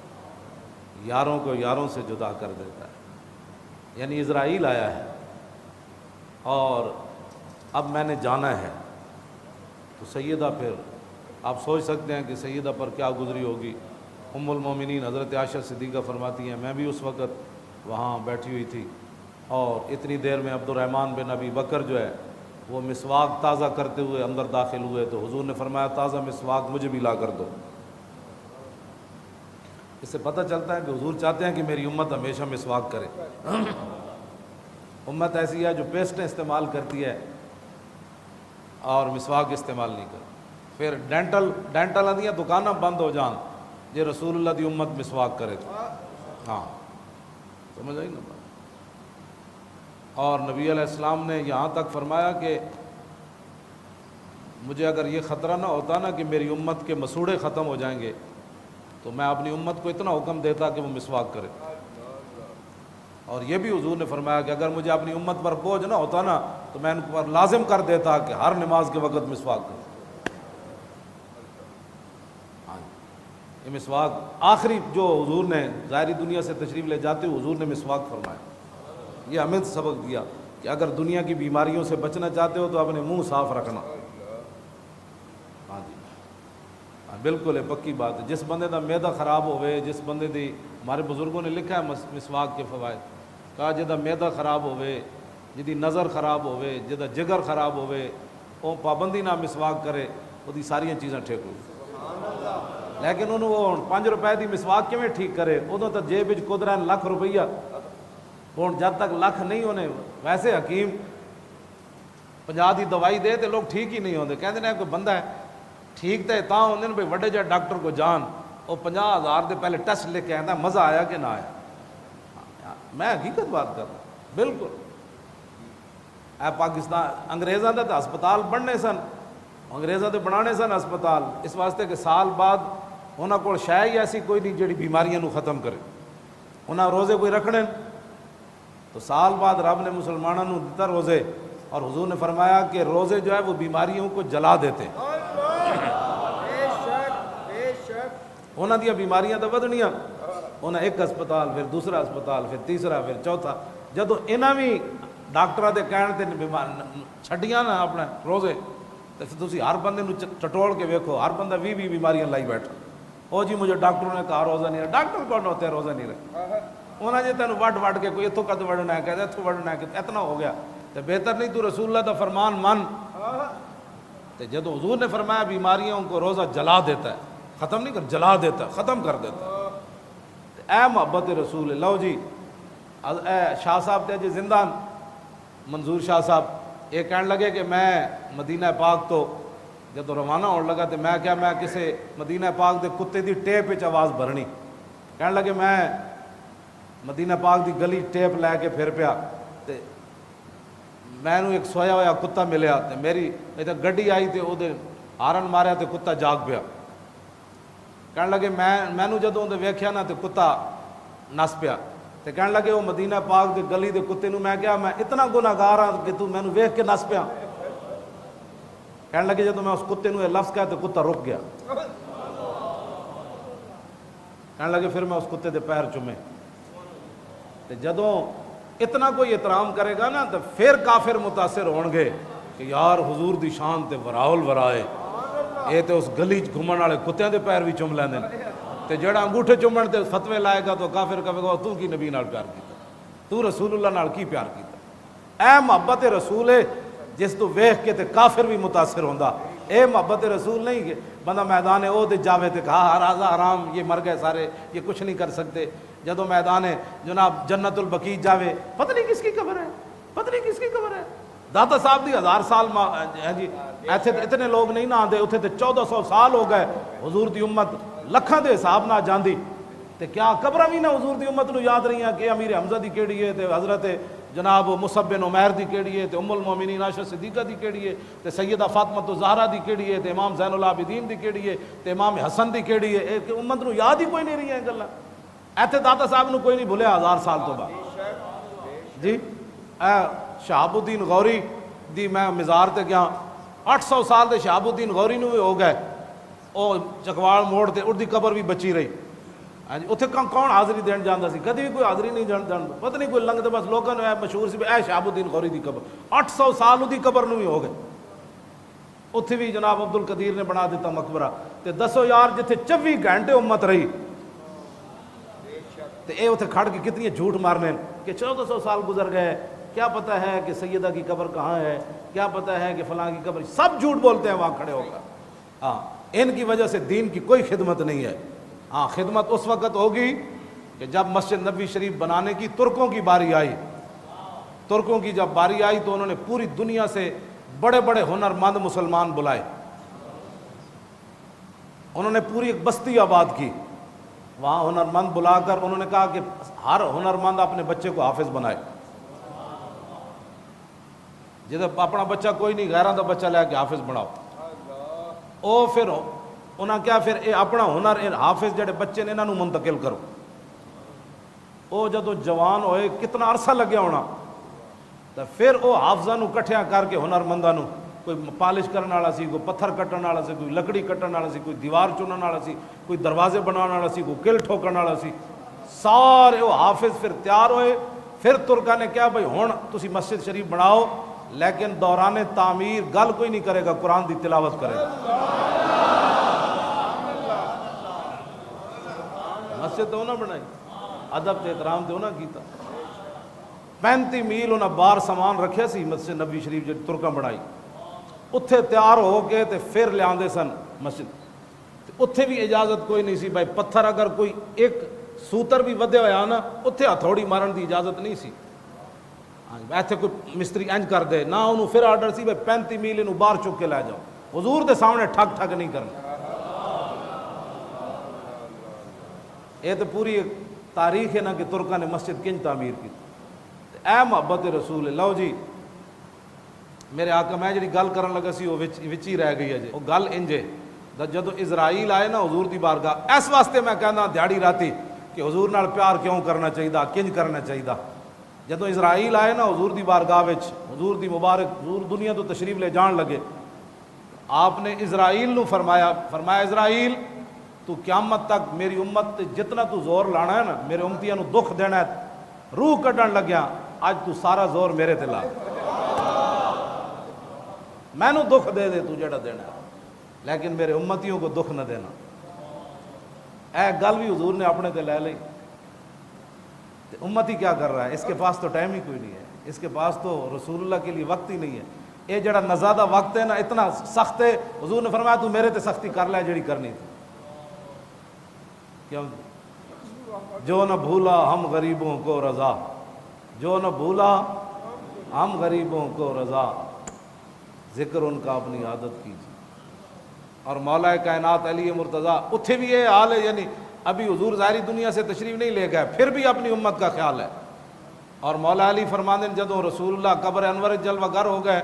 یاروں کو یاروں سے جدا کر دیتا ہے، یعنی اسرائیل آیا ہے اور اب میں نے جانا ہے۔ تو سیدہ پھر آپ سوچ سکتے ہیں کہ سیدہ پر کیا گزری ہوگی۔ ام المومنین حضرت عائشہ صدیقہ فرماتی ہیں میں بھی اس وقت وہاں بیٹھی ہوئی تھی اور اتنی دیر میں عبد الرحمن بن ابی بکر جو ہے وہ مسواک تازہ کرتے ہوئے اندر داخل ہوئے تو حضور نے فرمایا تازہ مسواک مجھے بھی لا کر دو۔ اس سے پتہ چلتا ہے کہ حضور چاہتے ہیں کہ میری امت ہمیشہ مسواک کرے۔ امت ایسی ہے جو پیسٹیں استعمال کرتی ہے اور مسواک استعمال نہیں کرتی، پھر ڈینٹل آدیاں دکانیں بند ہو جان یہ رسول اللہ دی امت مسواک کرے تو ہاں سمجھ آئی نا بات۔ اور نبی علیہ السلام نے یہاں تک فرمایا کہ مجھے اگر یہ خطرہ نہ ہوتا نا کہ میری امت کے مسوڑے ختم ہو جائیں گے تو میں اپنی امت کو اتنا حکم دیتا کہ وہ مسواک کرے، اور یہ بھی حضور نے فرمایا کہ اگر مجھے اپنی امت پر بوجھ نہ ہوتا نا تو میں ان پر لازم کر دیتا کہ ہر نماز کے وقت مسواک کرے۔ یہ مسواک آخری جو حضور نے ظاہری دنیا سے تشریف لے جاتے ہوئے حضور نے مسواک فرمایا، یہ ہمیں سبق دیا کہ اگر دنیا کی بیماریوں سے بچنا چاہتے ہو تو اپنے منہ صاف رکھنا۔ ہاں جی ہاں بالکل ہے، پکی بات ہے۔ جس بندے دا میدا خراب ہوئے، جس بندے دی ہمارے بزرگوں نے لکھا ہے مسواک کے فوائد، کہا جدا میدا خراب ہوئے، جدی نظر خراب ہوئے، جدا جگر خراب ہوئے، وہ پابندی نہ مسواک کرے وہ دی ساری چیزاں ٹھیک ہوئی۔ لیکن انہوں وہ 5 روپے دی مسواک کیویں ٹھیک کرے، ادوں تو جیب وچ قدرت لاکھ روپیہ، ہوں جب تک لاکھ نہیں ہونے ویسے حکیم 50 دی دوائی دے تو لوگ ٹھیک ہی نہیں ہوتے، کہتے ہیں کوئی بندہ ہے ٹھیک تو ہوتے ہیں بھائی وڈے جا ڈاکٹر کو جان وہ 50,000 دے پہلے ٹیسٹ لے کے آتا مزہ آیا کہ نہ آیا۔ میں حقیقت بات کر رہا ہوں بالکل۔ اے پاکستان انگریزاں دے تو ہسپتال بننے سن، انگریزاں دے بنانے سن ہسپتال اس واسطے کہ سال بعد انہاں کول شے ہی ایسی کوئی نہیں جڑی بیماریاں نو ختم کرے، انہاں روزے کوئی رکھنے تو سال بعد رب نے مسلمانوں نے دیتا روزے، اور حضور نے فرمایا کہ روزے جو ہے وہ بیماریوں کو جلا دیتے ہیں، انہاں دیا بیماریاں تو ودنیاں، انہاں ایک ہسپتال پھر دوسرا ہسپتال پھر تیسرا پھر چوتھا، جدو انہاں بھی ڈاکٹراں دے کہن تے چھڈیاں نا اپنے روزے تو پھر تسی ہر بندے نو چٹول کے ویکھو ہر بندہ 20 بیماریاں لائی بیٹھا، او جی مجھے ڈاکٹروں نے کہا روزہ نہیں رکھا، ڈاکٹر کون ہوتے ہیں روزہ نہیں رکھا، انہاں جی تینوں وڈ کے کوئی اتوں کد وڑنا ہے کہتے اتوں وڑنا ہے کہ اتنا ہو گیا تو بہتر نہیں تو رسول اللہ دا فرمان من۔ تو جدو حضور نے فرمایا بیماریوں کو روزہ جلا دیتا ہے، ختم نہیں کر جلا دیتا ہے، ختم کر دیتا ہے۔ اے محبت رسول اللہ جی، اے شاہ صاحب تے جی زندہ منظور شاہ صاحب یہ کہنے لگے کہ میں مدینہ پاک تو جدو روانہ ہونے لگا تو میں کیا میں کسی مدینہ پاک دے کتے دی ٹیپ وچ آواز بھرنی، کہنے لگے میں مدینہ پاک دی گلی ٹیپ لے کے پھر پیا تے میں نو ایک سویا ہوا کتا ملیا تے میری گڈی آئی تے او دے ہارن ماریا تے کتا جاگ پیا، کہنے لگے میں نو جدوں دے ویکھیا نا تے کتا نس پیا تے کہنے لگے وہ مدینہ پاک دے گلی دے کتے نو میں کیا میں اتنا گناہگار ہاں کہ تو مینوں ویکھ کے نس پیا. کہنے لگے جدوں میں اس کتے نو یہ لفظ کہا تو کتا رک گیا. کہنے لگے پھر میں اس کتے دے پیر چومے. تے جدوں اتنا کوئی احترام کرے گا نا تو پھر کافر متاثر ہون گے کہ یار حضور دی شان تے وراول ورائے یہ تے اس گلی گھومن والے کتیاں دے پیر بھی چوم لیندے نے. تے جڑا انگوٹھے چومن تے فتوے لائے گا تو کافر کہے گا تو کی نبی نال پیار کیتا, تو رسول اللہ نال کی پیار کیتا. اے محبت رسول ہے جس تو ویکھ کے تے کافر بھی متاثر ہوندا. اے محبت رسول نہیں کہ بندہ میدان احد جاوے تے کہا راضا حرام یہ مر گئے سارے یہ کچھ نہیں کر سکتے. جدو میدان جناب جنت البقیع جاوے پتہ نہیں کس کی قبر ہے, پتہ نہیں کس کی قبر ہے. داتا صاحب دی 1000 سال جی ایتھے اتنے لوگ نہیں نہ آندے, اتھے تے 1400 سال ہو گئے. حضور دی امت لکھاں دے حساب نہ جاندی تے کیا قبراں بھی نہ حضور دی امت نو یاد رہی ہیں کہ امیر حمزہ دی کیڑی ہے تے حضرت جناب مصعب بن عمیر دی کیڑی ہے تے ام المومنین عائشہ صدیقہ دی کیڑی ہے تے سیدہ فاطمہ الزہرا دی کیڑی ہے تے امام زین العابدین دی کیڑی ہے تے امام حسن دی کیڑی ہے. امت نو یاد ہی کوئی نہیں رہی ہیں گلاں. ایتھے داتا صاحب نو کوئی نہیں بھولیا 1000 سال تو بعد. جی شہاب الدین غوری دی میں مزار تے گیا 800 سال دے شہاب الدین غوری نو بھی ہو گئے. او چکوال موڑ تے اُردی قبر بھی بچی رہی. ہاں جی اتنے کون حاضری دین جاندا سی, کدی بھی کوئی حاضری نہیں جاندا. پتہ نہیں کوئی لنگتے بس لوگوں نے مشہور سی اے شہاب الدین غوری دی قبر 800 سال اُدی قبر نو بھی ہو گئے. اتھے بھی جناب عبد القدیر نے بنا دیتا مقبرہ. تے دسو یار جتھے 24 گھنٹے امت رہی تے اے اتھے کھڑ کے کتنی جھوٹ مارنے کہ 1400 سال گزر گئے, کیا پتہ ہے کہ سیدہ کی قبر کہاں ہے, کیا پتہ ہے کہ فلاں کی قبر. سب جھوٹ بولتے ہیں وہاں کھڑے ہو کر. ہاں ان کی وجہ سے دین کی کوئی خدمت نہیں ہے. ہاں خدمت اس وقت ہوگی کہ جب مسجد نبوی شریف بنانے کی ترکوں کی باری آئی. ترکوں کی جب باری آئی تو انہوں نے پوری دنیا سے بڑے بڑے ہنرمند مسلمان بلائے. انہوں نے پوری ایک بستی آباد کی. وہاں ہنرمند بلا کر انہوں نے کہا کہ ہر ہنرمند اپنے بچے کو حافظ بنائے. جب اپنا بچہ کوئی نہیں غیراں دا بچہ لے کے حافظ بناؤ. او پھر انہاں کیا پھر اے اپنا ہنر اے حافظ جڑے بچے نے انہاں نو منتقل کرو. او جدو جوان ہوئے کتنا عرصہ لگیا ہونا تو پھر او حافظاں نو کٹھیاں کر کے ہنرمنداں نو کوئی پالش کرنے والا سی, کوئی پتھر کٹن والا سی, کوئی لکڑی کٹن والا سی, کوئی دیوار چنن والا سی, کوئی دروازے بنانے والا سی, کوئی کل ٹھوکن والا سی. سارے وہ حافظ پھر تیار ہوئے. پھر ترکا نے کیا بھائی ہن تسی مسجد شریف بناؤ لیکن دوران تعمیر گل کوئی نہیں کرے گا, قرآن دی تلاوت کرے گا. مسجد تو نہ بنائی, ادب تے احترام تے نہ کیتا. 35 میل انہاں بار سامان رکھیا سی مسجد نبی شریف جڑی ترکاں بنائی. اتھے تیار ہو کے تے پھر لیاندے سن مسجد. اتھے بھی اجازت کوئی نہیں سی بھائی پتھر اگر کوئی ایک سوتر بھی ودے ہویا نا اتھے ہتھوڑی مارن دی اجازت نہیں سی. ایتھے کوئی مستری انج کر دے نہ انہوں پھر آرڈر سی بھائی 35 میل انہوں باہر چک کے لے جاؤ. حضور دے سامنے ٹھگ ٹھگ نہیں کرنا. یہ تو پوری ایک تاریخ ہے نا کہ ترکاں نے مسجد کنج تعمیر کی. اے محبت رسول. لو جی میرے آقا میں جڑی گل کرن لگا سی وہ وچ ہی رہ گئی ہے جی. وہ گل انجے جدو اسرائیل آئے نا حضور دی بارگاہ اس واسطے میں کہنا دیہڑی راتی کہ حضور نال پیار کیوں کرنا چاہیے, کنج کرنا چاہیے. جدو اسرائیل آئے نا حضور دی بارگاہ وچ حضور دی مبارک حضور دنیا تو تشریف لے جان لگے. آپ نے اسرائیل نو فرمایا اسرائیل تو قیامت تک میری امت جتنا تو زور لانا ہے نا میرے امتیاں نو دکھ دینا ہے روح کڈن لگیا اج تو سارا زور میرے تے لا. میں نو دکھ دے تو جڑا دینا ہے لیکن میرے امتیوں کو دکھ نہ دینا. اے گل بھی حضور نے اپنے تے لے لی. امتی کیا کر رہا ہے, اس کے پاس تو ٹائم ہی کوئی نہیں ہے, اس کے پاس تو رسول اللہ کے لیے وقت ہی نہیں ہے. یہ جڑا نزادہ وقت ہے نا اتنا سخت ہے. حضور نے فرمایا تو میرے تے سختی کر لے جڑی کرنی تھی. کیوں جو نہ بھولا ہم غریبوں کو رضا, جو نہ بھولا ہم غریبوں کو رضا, ذکر ان کا اپنی عادت کیجیے. اور مولا کائنات علی مرتضیٰ اتھے بھی یہ حال ہے, یعنی ابھی حضور ظاہری دنیا سے تشریف نہیں لے گئے پھر بھی اپنی امت کا خیال ہے. اور مولا علی فرماندن جدوں رسول اللہ قبر انور جلوہ گر ہو گئے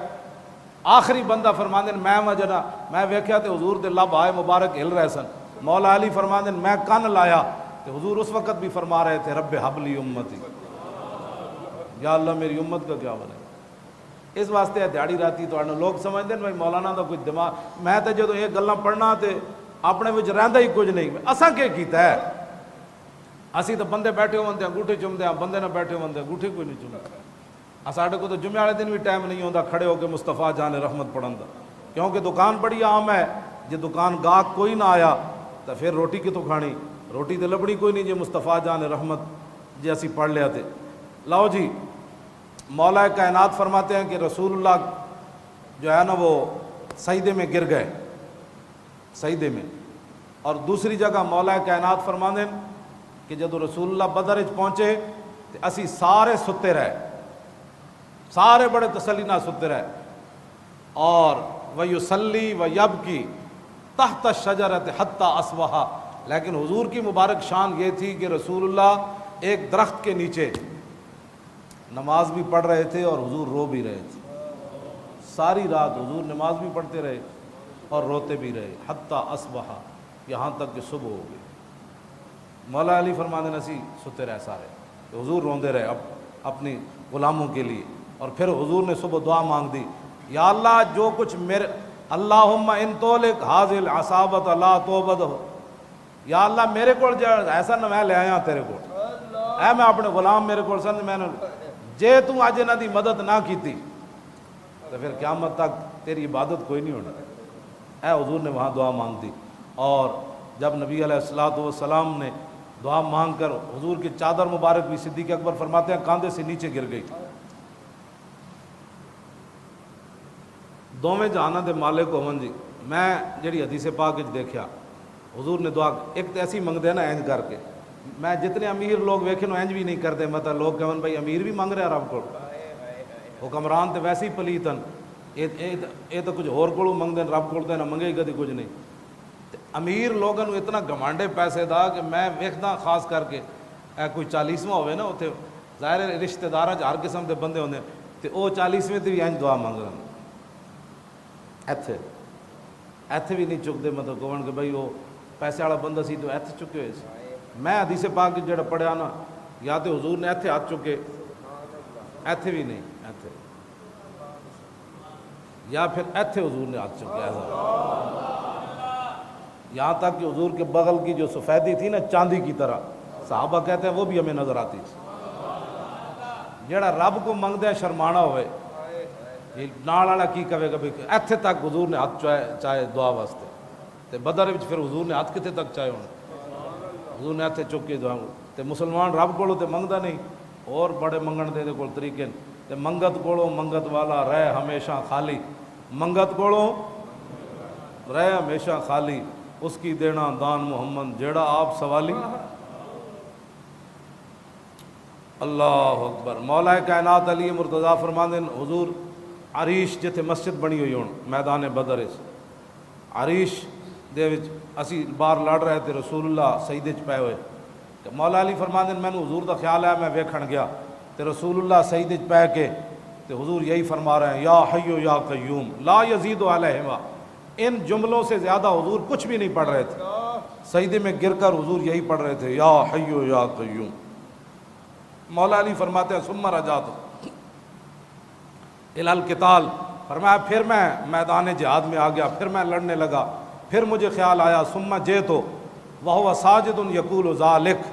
آخری بندہ فرماندن میں ویکھیا تے حضور دے لب آئے مبارک ہل رہے سن. مولا علی فرماندن میں کن لایا تو حضور اس وقت بھی فرما رہے تھے رب حبلی امتی، یا اللہ میری امت کا کیا بنے. اس واسطے دیہڑی راتی تو لوگ سمجھتے ہیں بھائی مولانا دا کوئی دماغ. میں تو جدو یہ گلاں پڑھنا تے اپنے وچ رہندا ہی کچھ نہیں. اساں کی کیتا ہے؟ اسی تو بندے بیٹھے ہوندے انگوٹھے چومدے ہیں، بندے نہ بیٹھے ہوندے انگوٹھے کوئی نہیں چومدے. ساڈے کو تو جمعے والے دن بھی ٹائم نہیں ہوندا کھڑے ہو کے مصطفیٰ جان رحمت پڑھن دا، کیونکہ دکان بڑی عام ہے. جے دکان گاہک کوئی نہ آیا تو پھر روٹی کتوں کھانی؟ روٹی تو لبڑی کوئی نہیں جے مصطفیٰ جان رحمت جے اسی پڑھ لیا تے. لاؤ جی، مولا کائنات فرماتے ہیں کہ رسول اللہ جو ہے نا وہ سجدے میں گر گئے، سجدے میں. اور دوسری جگہ مولا کائنات فرماتے ہیں کہ جب رسول اللہ بدر وچ پہنچے تو اسی سارے ستے رہے، سارے بڑے تسلی نہ ستے رہے. اور وَيُصَلِّي وَيَبْكِي تحت الشجرۃ حتی اصبح. لیکن حضور کی مبارک شان یہ تھی کہ رسول اللہ ایک درخت کے نیچے نماز بھی پڑھ رہے تھے اور حضور رو بھی رہے تھے. ساری رات حضور نماز بھی پڑھتے رہے اور روتے بھی رہے حتی اصبح، یہاں تک کہ صبح ہو گئی. مولا علی فرمانے نسی ستے رہے سارے، تو حضور روندے رہے اپنی غلاموں کے لیے. اور پھر حضور نے صبح دعا مانگ دی، یا اللہ جو کچھ میرے اللہم ان تولک حاضر العصابت لا توبد، یا اللہ میرے کو ایسا نہ میں لے آیا تیرے کو، اے میں اپنے غلام میرے کو سمجھ میں نے جے تو اج انہاں دی مدد نہ کیتی تو پھر قیامت تک تیری عبادت کوئی نہیں ہونی. اے حضور نے وہاں دعا مانگ دی. اور جب نبی علیہ الصلوۃ والسلام نے دعا مانگ کر حضور کی چادر مبارک بھی صدیق اکبر فرماتے ہیں کاندھے سے نیچے گر گئی. دوویں جہاناں دے مالک ہون جی. میں جڑی حدیث پاک وچ دیکھیا حضور نے دعا ایک تو ایسی منگتے ہیں نا اینج کر کے. میں جتنے امیر لوگ ویکھے نو اینج بھی نہیں کرتے، مطلب لوگ کہن بھائی امیر بھی منگ رہا رب کو، حکمران تے ویسے ہی پلیتن، یہ تو کچھ ہور کولوں منگتے ہیں، رب کول تے نہ منگے ہی کدی کچھ نہیں. امیر لوگوں نو اتنا گھمانڈے پیسے دا کہ میں ویکھدا خاص کر کے کوئی 40واں ہوئے نا اتنے ظاہر رشتہ داراں ہر قسم دے بندے ہوندے تے او 40ویں تے بھی اینج دعا منگ رہے ہیں. ایتھے بھی نہیں چکتے، مطلب کہن کہ بھائی وہ پیسے والا بندہ سی تو ایتھے چکے ہوئے سی. میں حدیث پاک جڑا پڑھیا نا، یا تو حضور نے ایتھے ہاتھ چکے، ایتھے بھی نہیں ایتھے، یا پھر ایتھے حضور نے ہاتھ چکے ایسا. یہاں تک کہ حضور کے بغل کی جو سفیدی تھی نا چاندی کی طرح، صحابہ کہتے ہیں وہ بھی ہمیں نظر آتی تھی. جڑا رب کو منگدے ہیں شرمانا ہوئے نال والا کی کہے گا بھی ایتھے تک حضور نے ہاتھ چاہے دعا واسطے. تے بدر وچ پھر حضور نے ہاتھ کتے تک چاہے ہونے، حضور نے ایتھے چک کے دعا. تے مسلمان رب کولوں تے منگدا نہیں، اور بڑے منگن دے کول طریقے تے منگت کولوں منگت والا رہے ہمیشہ خالی، منگت کولوں رہے ہمیشہ خالی، اس کی دینا دان محمد جیڑا آپ سوالی. اللہ اکبر. مولا کائنات علی مرتضیٰ فرماندے حضور عریش جتھے مسجد بنی ہوئی ہون میدان بدر اس عریش دے وچ اسی باہر لڑ رہے تھے، رسول اللہ سجدے چ پے ہوئے. مولا علی فرماندے مینوں حضور دا خیال ہے میں ویکھن گیا تے رسول اللہ سجدے چ پے کے تے حضور یہی فرما رہے ہیں یا حی یا قیوم لا یزید علیہما. ان جملوں سے زیادہ حضور کچھ بھی نہیں پڑھ رہے تھے، سجدے میں گر کر حضور یہی پڑھ رہے تھے یا حی یا قیوم. مولا علی فرماتے ہیں ثم رجعت الی القتال، فرمایا پھر میں میدان جہاد میں آ گیا، پھر میں لڑنے لگا. پھر مجھے خیال آیا ثم جئت وہو ساجد یقول ذلک،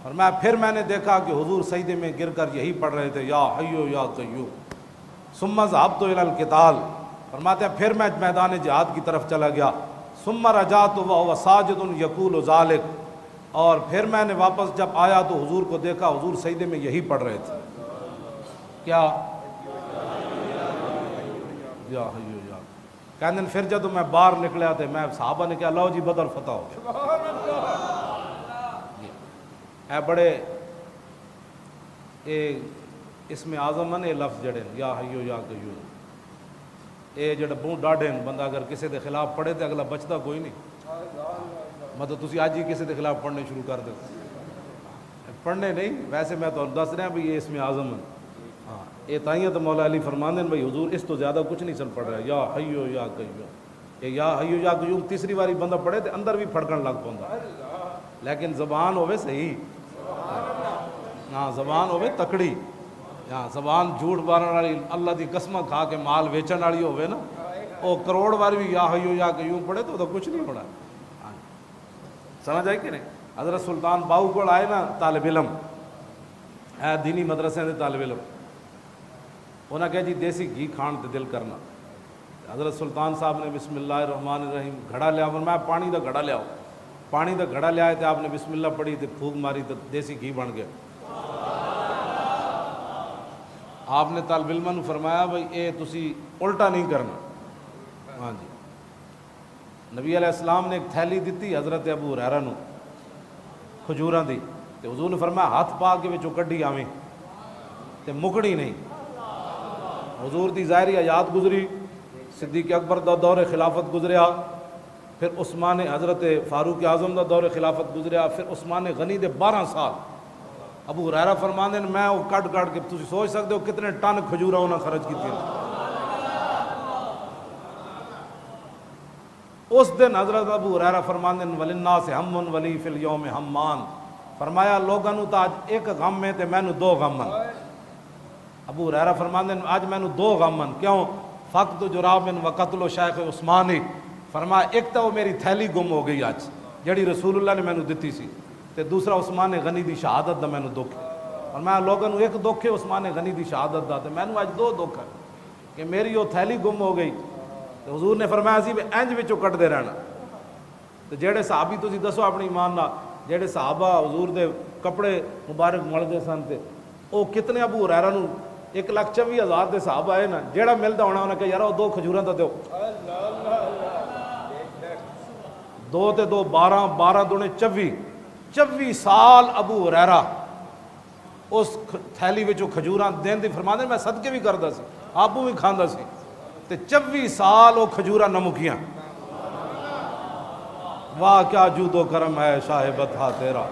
فرمایا پھر میں نے دیکھا کہ حضور سجدے میں گر کر یہی پڑھ رہے تھے یا حی یا قیوم. ثم ذهبت الی القتال، فرماتے ہیں پھر میں میدان جہاد کی طرف چلا گیا. ثم رجعت وهو ساجد یقول ذلک، اور پھر میں نے واپس جب آیا تو حضور کو دیکھا حضور سجدے میں یہی پڑھ رہے تھے کیا یا حی یا. کہنے پھر جب میں باہر نکلیا تھے میں صحابہ نے کہا لو جی بدر فتح ہو گیا. اے بڑے اس میں اعظم ہیں یہ لفظ جڑے یا حی یا قیوم، یہ جڑا بہت ڈاڈے بندہ اگر کسی دے خلاف پڑھے تو اگلا بچتا کوئی نہیں. مطلب تسی آج ہی کسی دے خلاف پڑھنے شروع کر دو، پڑھنے نہیں ویسے میں تو دس رہا بھی یہ اس میں اعظم ہے. ہاں یہ تائیں تو مولا علی فرماندے بھائی حضور اس تو زیادہ کچھ نہیں سن پڑھ رہا یا حی یا قیوم. یہ یا حی یا قیوم تیسری باری بندہ پڑھے تو اندر بھی پھڑکن لگ پوندا. لیکن زبان ہوے صحیح، ہاں زبان ہوے تکڑی، ہاں زبان جھوٹ مارن والی، اللہ دی قسم کھا کے مال ویچن والی ہوے نا، وہ کروڑ بار بھی یا حیو یا قیوم پڑھے تو کچھ نہیں ہونا۔ سمجھ آئی کہ نہیں؟ حضرت سلطان باہو کو آئے نا طالب علم، اے دینی مدرسے دے طالب علم، انہاں کہا جی دیسی گھی کھان تے دل کرنا۔ حضرت سلطان صاحب نے بسم اللہ الرحمن الرحیم گھڑا لیا، فرمایا پانی دا گھڑا لیاؤ، پانی دا گھڑا لیا تے آپ نے بسم اللہ پڑھی تے پھونک ماری تے دیسی گھی بن گیا۔ آپ نے طالب علماں نو فرمایا بھئی اے تسی الٹا نہیں کرنا۔ ہاں جی، نبی علیہ السلام نے ایک تھیلی دیتی حضرت ابو ہریرہ نو کھجوراں دی، تے حضور نے فرمایا ہاتھ پا کے وچوں کڈی آویں تے مکڑی نہیں۔ حضور دی ظاہری حیات گزری، صدیق اکبر دا دور خلافت گزریا، پھر عثمان حضرت فاروق اعظم دا دور خلافت گزریا، پھر عثمان غنی دے 12 سال۔ ابو ہریرہ فرماندے نے میں وہ کٹ کے تسی سوچ سکتے ہو کتنے ٹن کھجوراں انہاں خرچ کیتی۔ اس دن حضرت ابو ہریرہ فرماندے نے وللناس ہم ولی فی الیوم ہمان، فرمایا لوگاں نو تا اج ایک غم ہے تے مینوں 2 غم ہیں۔ ابو ہریرہ فرماندے نے اج مینوں 2 غم ہیں، کیوں؟ فقد جراب و قتل شیخ عثمانی، فرمایا ایک تو وہ میری تھیلی گم ہو گئی اج جڑی رسول اللہ نے مینوں دتی سی، تے دوسرا عثمان غنی دی شہادت دا مینوں دکھ ہے۔ فرمایا لوگاں نو ایک دکھ ہے عثمان غنی دی شہادت دا، تے مینوں اج 2 دکھ ہے کہ میری وہ تھیلی گم ہو گئی۔ تے حضور نے فرمایا سی انج وچوں کٹ دے رہنا۔ تے جڑے صحابی تسی دسو اپنی ایمان نال جڑے صحابہ حضور دے کپڑے مبارک ملدے سن تے او کتنے ابو ہریرہ نو 1,24,000 دے صحابہ آئے نا، جیڑا ملدا ہونا انہاں کہ یار وہ 2 کھجوراں تے دیو، 2 تے 2 12 12 دونے 24 سال ابو ہریرہ اس تھیلی وچوں کھجوراں دین دی فرماندے میں صدقے بھی کردا سی، آپو بھی کھاندا سی، تے 24 سال وہ کھجوراں نہ مکیاں۔ واہ کیا جود و کرم ہے شاہ بطحہ تیرا،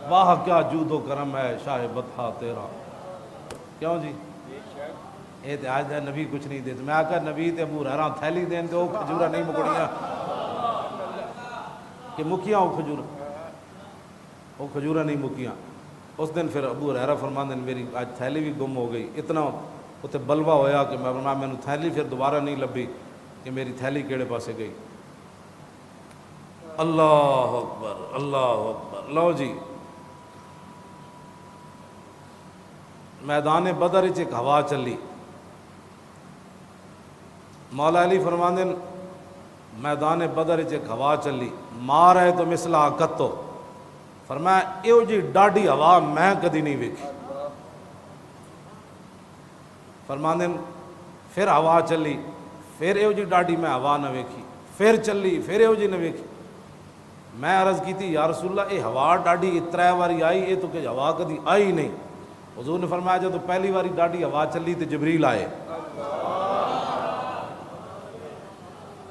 واہ کیا جود و کرم ہے شاہ بطحہ تیرا۔ کیوں جی؟ اے تے آج نبی کچھ نہیں دیتے، میں آکھا نبی تے ابو ہریرہ تھیلی دین تے وہ کھجوراں نہیں مکڑیاں کہ مکیاں وہ کھجوراں نہیں مکیاں۔ اس دن پھر ابو ہریرہ فرماندے نے میری آج تھیلی بھی گم ہو گئی، اتنا اتنے بلوا ہویا کہ میں تھیلی پھر دوبارہ نہیں لبھی کہ میری تھیلی کیڑے پاسے گئی۔ اللہ اکبر اللہ اکبر۔ لو جی میدان بدر وچ ایک ہوا چلی، مولا علی فرماندے میدان بدر وچ ایک ہوا چلی، مار ہے تو مثلا کتو، فرمایا ایو جی ڈاڈی ہوا میں کدی نہیں ویکھی۔ فرماندے پھر ہوا چلی، پھر ایو جی ڈاڈی میں ہوا نہ ویکھی، پھر چلی پھر ایو جی نہ ویکھی۔ میں عرض کی تھی یا رسول اللہ اے ہوا ڈاڈی 3 واری آئی، اے تو کہ ہوا کدی آئی نہیں۔ حضور نے فرمایا جب تو پہلی واری ڈاڈی ہوا چلی تو جبریل آئے۔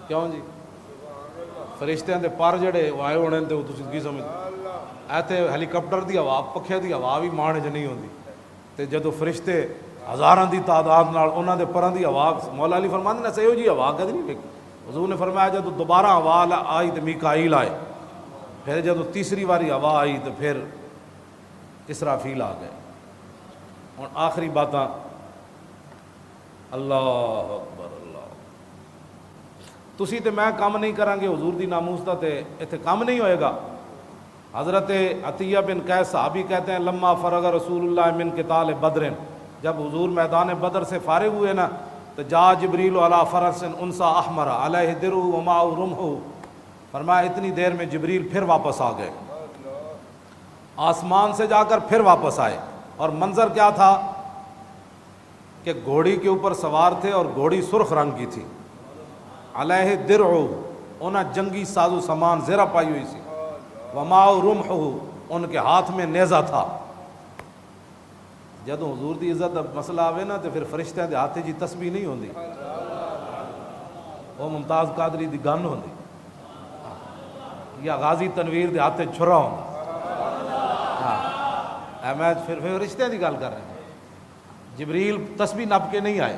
کیوں جی؟ فرشتیاں دے پر جڑے آئے ہونے تے تسی کی سمجھ ایتھے ہیلی کاپٹر دی ہوا پکھے دی ہوا بھی مان چ نہیں ہوندی، تے جدو فرشتے ہزاراں دی تعداد نال انہاں دے پراں دی ہوا، مولا علی فرماندے نے سہیو جی ہوا کدی نہیں ویکھی۔ حضور نے فرمایا جدو دوبارہ ہوا آئی تو میکائیل آئے، پھر جدو تیسری واری ہوا آئی تو پھر اسرافیل آ گئے۔ اور آخری باتاں اللہ اکبر اللہ، تسی تے میں کام نہیں کریں گے حضور دی ناموس دا تے ایتھے کام نہیں ہوئے گا۔ حضرت عطیہ بن قیس صحابی کہتے ہیں لما فرغ رسول اللہ من قتال بدر، جب حضور میدان بدر سے فارغ ہوئے نا تو جا جبریل علی فرس انسا احمر علیہ درع ومعہ رمح، فرمایا اتنی دیر میں جبریل پھر واپس آ گئے، آسمان سے جا کر پھر واپس آئے، اور منظر کیا تھا کہ گھوڑی کے اوپر سوار تھے اور گھوڑی سرخ رنگ کی تھی، علیہ درع انہاں جنگی ساز و سامان زیرہ پائی ہوئی سی، ومعہ رمح ان کے ہاتھ میں نیزہ تھا۔ جدو حضور دی عزت دا مسئلہ آوے نا تو پھر فرشتیاں دے ہاتھے جی تسبیح نہیں ہوندی، وہ ممتاز قادری دی گن ہوندی یا غازی تنویر دے ہاتھے چھرا ہوندا۔ میں پھر فرشتیاں دی گل کر رہے ہیں، جبریل تسبیح نپ کے نہیں آئے،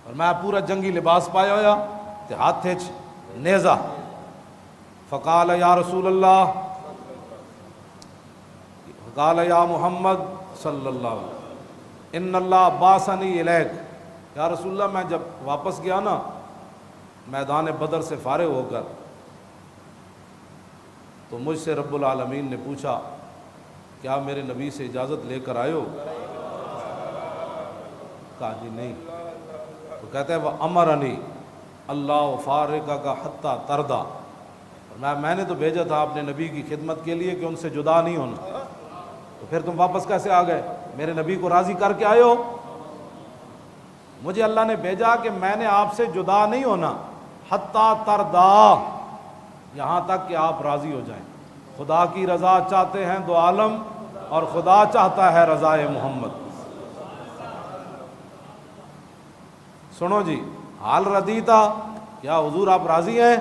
اور میں پورا جنگی لباس پایا ہویا تے ہاتھے نیزہ، فقال یا رسول اللہ، فقال یا محمد صلی اللہ علیہ وسلم ان اللہ باسنی الیک، یا رسول اللہ میں جب واپس گیا نا میدان بدر سے فارغ ہو کر، تو مجھ سے رب العالمین نے پوچھا کیا میرے نبی سے اجازت لے کر آئے ہو؟ کہا جی نہیں۔ تو کہتے ہیں وہ امرنی اللہ فارقہ کا حتیٰ تردا، میں نے تو بھیجا تھا اپنے نبی کی خدمت کے لیے کہ ان سے جدا نہیں ہونا، تو پھر تم واپس کیسے آ گئے؟ میرے نبی کو راضی کر کے آئے ہو؟ مجھے اللہ نے بھیجا کہ میں نے آپ سے جدا نہیں ہونا، حتیٰ تردا، یہاں تک کہ آپ راضی ہو جائیں۔ خدا کی رضا چاہتے ہیں دو عالم، اور خدا چاہتا ہے رضائے محمد۔ سنو جی، حال ردیتا، کیا حضور آپ راضی ہیں؟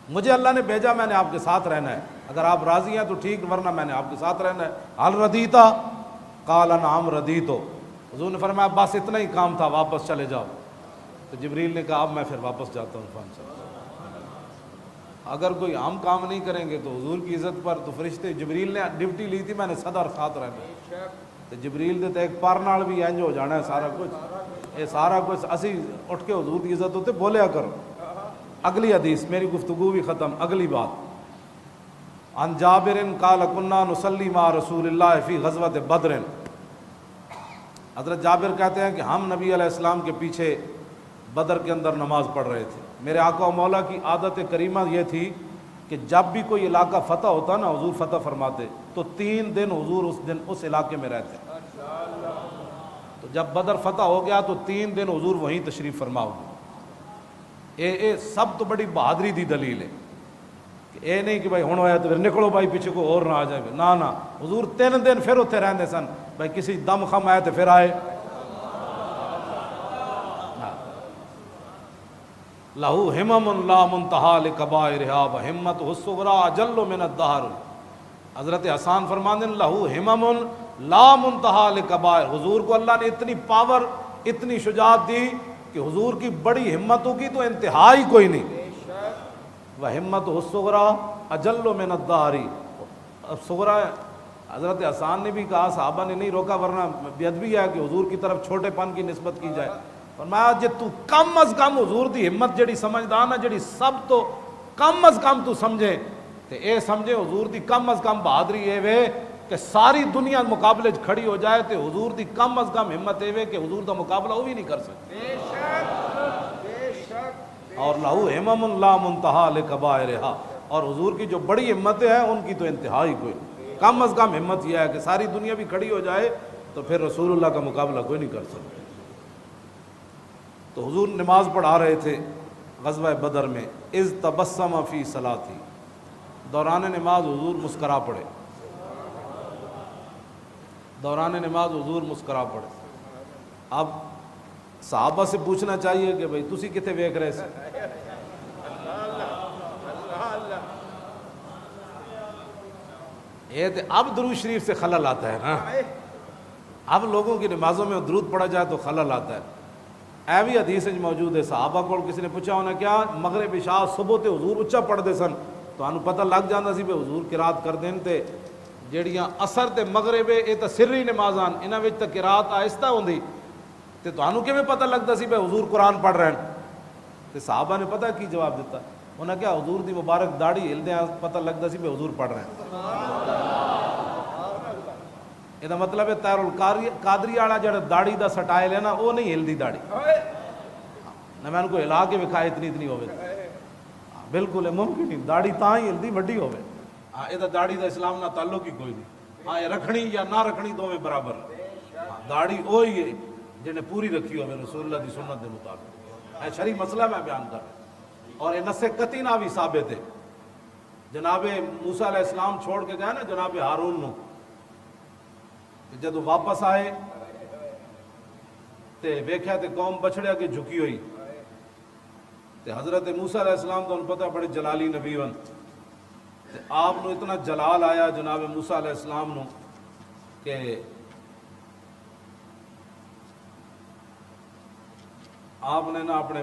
مجھے اللہ نے بھیجا، میں نے آپ کے ساتھ رہنا ہے، اگر آپ راضی ہیں تو ٹھیک، ورنہ میں نے آپ کے ساتھ رہنا ہے۔ حال ردیتا، قال نعم ردیتو، حضور نے فرمایا بس اتنا ہی کام تھا، واپس چلے جاؤ۔ تو جبریل نے کہا اب میں پھر واپس جاتا ہوں عرفان صاحب۔ اگر کوئی عام کام نہیں کریں گے تو حضور کی عزت پر تو فرشتے، جبریل نے ڈیوٹی لی تھی میں نے صدر ساتھ رہنا، تو جبریل دے تو ایک پار نال بھی انج ہو جانا ہے سارا کچھ، یہ سارا کچھ اسی اٹھ کے حضور کی عزت ہوتے بولیا کرو۔ اگلی حدیث، میری گفتگو بھی ختم، اگلی بات، عن جابر قال كنا نصلي مع رسول اللہ فی غزوۃ بدر، حضرت جابر کہتے ہیں کہ ہم نبی علیہ السلام کے پیچھے بدر کے اندر نماز پڑھ رہے تھے۔ میرے آقا و مولا کی عادت کریمہ یہ تھی کہ جب بھی کوئی علاقہ فتح ہوتا نا، حضور فتح فرماتے تو 3 دن حضور اس علاقے میں رہتے۔ تو جب بدر فتح ہو گیا تو 3 دن حضور وہیں تشریف فرما ہوئے۔ اے سب تو بڑی بہادری دی دلیل ہے کہ اے نہیں کہ بھائی ہن ہویا تو پھر نکلو بھائی پیچھے کو اور نہ آ جائے، نہ حضور 3 دن پھر اتنے رہندے سن، بھائی کسی دم خم آئے تو پھر آئے۔ لہو ہمم لا منتہا لکبائرہا وہمتہ الصغریٰ اجل من الدہر، حضرت حسان فرماندے لہو ہمم لا منتہا لکبائر، حضور کو اللہ نے اتنی پاور، اتنی شجاعت دی کہ حضور کی بڑی ہمتوں کی تو انتہا ہی کوئی نہیں۔ وہمتہ الصغریٰ اجل من الدہر، صغریٰ حضرت حسان نے بھی کہا، صحابہ نے نہیں روکا ورنہ بے ادبی ہے کہ حضور کی طرف چھوٹے پن کی نسبت کی جائے۔ فرمایا جے تو کم از کم حضور دی ہمت جڑی سمجھدا نا، جڑی سب تو کم از کم تو سمجھے تے اے سمجھے حضور دی کم از کم بہادری اے وے کہ ساری دنیا مقابلے کھڑی ہو جائے تے حضور دی کم از کم ہمت اے وے کہ حضور دا مقابلہ وہ بھی نہیں کر سکتے۔ اور لہو ہمم لا منتہا لکبائرہا، اور حضور کی جو بڑی ہمتیں ہیں ان کی تو انتہا ہی کوئی نہیں۔ کم از کم ہمت یہ ہے کہ ساری دنیا بھی کھڑی ہو جائے تو پھر رسول اللہ کا مقابلہ کوئی نہیں کر سکتا۔ تو حضور نماز پڑھا رہے تھے غزوہ بدر میں، اذ تبسم فی صلاتی، دوران نماز حضور مسکرا پڑے، دوران نماز حضور مسکرا پڑے۔ اب صحابہ سے پوچھنا چاہیے کہ بھئی تسی کتے ویکھ رہے سے؟ یہ اب درود شریف سے خلل آتا ہے نا، اب لوگوں کی نمازوں میں درود پڑھا جائے تو خلل آتا ہے۔ اے بھی حدیث موجود ہے، صحابہ کو کسی نے پوچھا ہونا کیا مغرب عشاء صبح تے حضور اچا پڑھتے سن، تو انہوں پتہ لگ جاتا سی بھئی حضور قرات کر دین تے جیڑیاں اثر تے مغرب اے تے سری نمازاں انہاں وچ تے قرات آہستہ ہوندی، تے تانوں کیویں پتہ لگدا سی بھئی حضور قرآن پڑھ رہے ہیں؟ تے صحابہ نے پتہ کی جواب دیتا، انہاں کیا حضور دی مبارک داڑھی ہلدیاں پتہ لگدا سی بھئی حضور پڑھ رہے ہیں۔ یہ مطلب ہے تیر القادری والا جڑا داڑھی دا سٹائل ہے نا وہ نہیں ہلدی داڑھی، نہ میں ان کو ہلا کے وکھائے اتنی ہوئے، بالکل ہے ممکن نہیں، داڑھی تاں ہی ہلدی وڈی ہوئے۔ ہاں یہ داڑھی دا اسلام نہ تعلق ہی کوئی نہیں، ہاں یہ رکھنی یا نہ رکھنی دونوں برابر، داڑھی وہی ہے جنہیں پوری رکھی ہوئے رسول اللہ دی سنت دے مطابق۔ اے شرعی مسئلہ میں بیان کر رہا، اور یہ نص قطعی بھی ثابت ہے۔ جناب موسیٰ علیہ السلام چھوڑ کے گئے نا جناب ہارون نو، جدو واپس آئے تے ویکھیا تے قوم بچھڑیا کے جھکی ہوئی، تے حضرت موسیٰ علیہ السلام تو انہوں پتہ بڑے جلالی نبی ون، تے آپ نو اتنا جلال آیا جناب موسیٰ علیہ السلام نو کہ آپ نے نا اپنے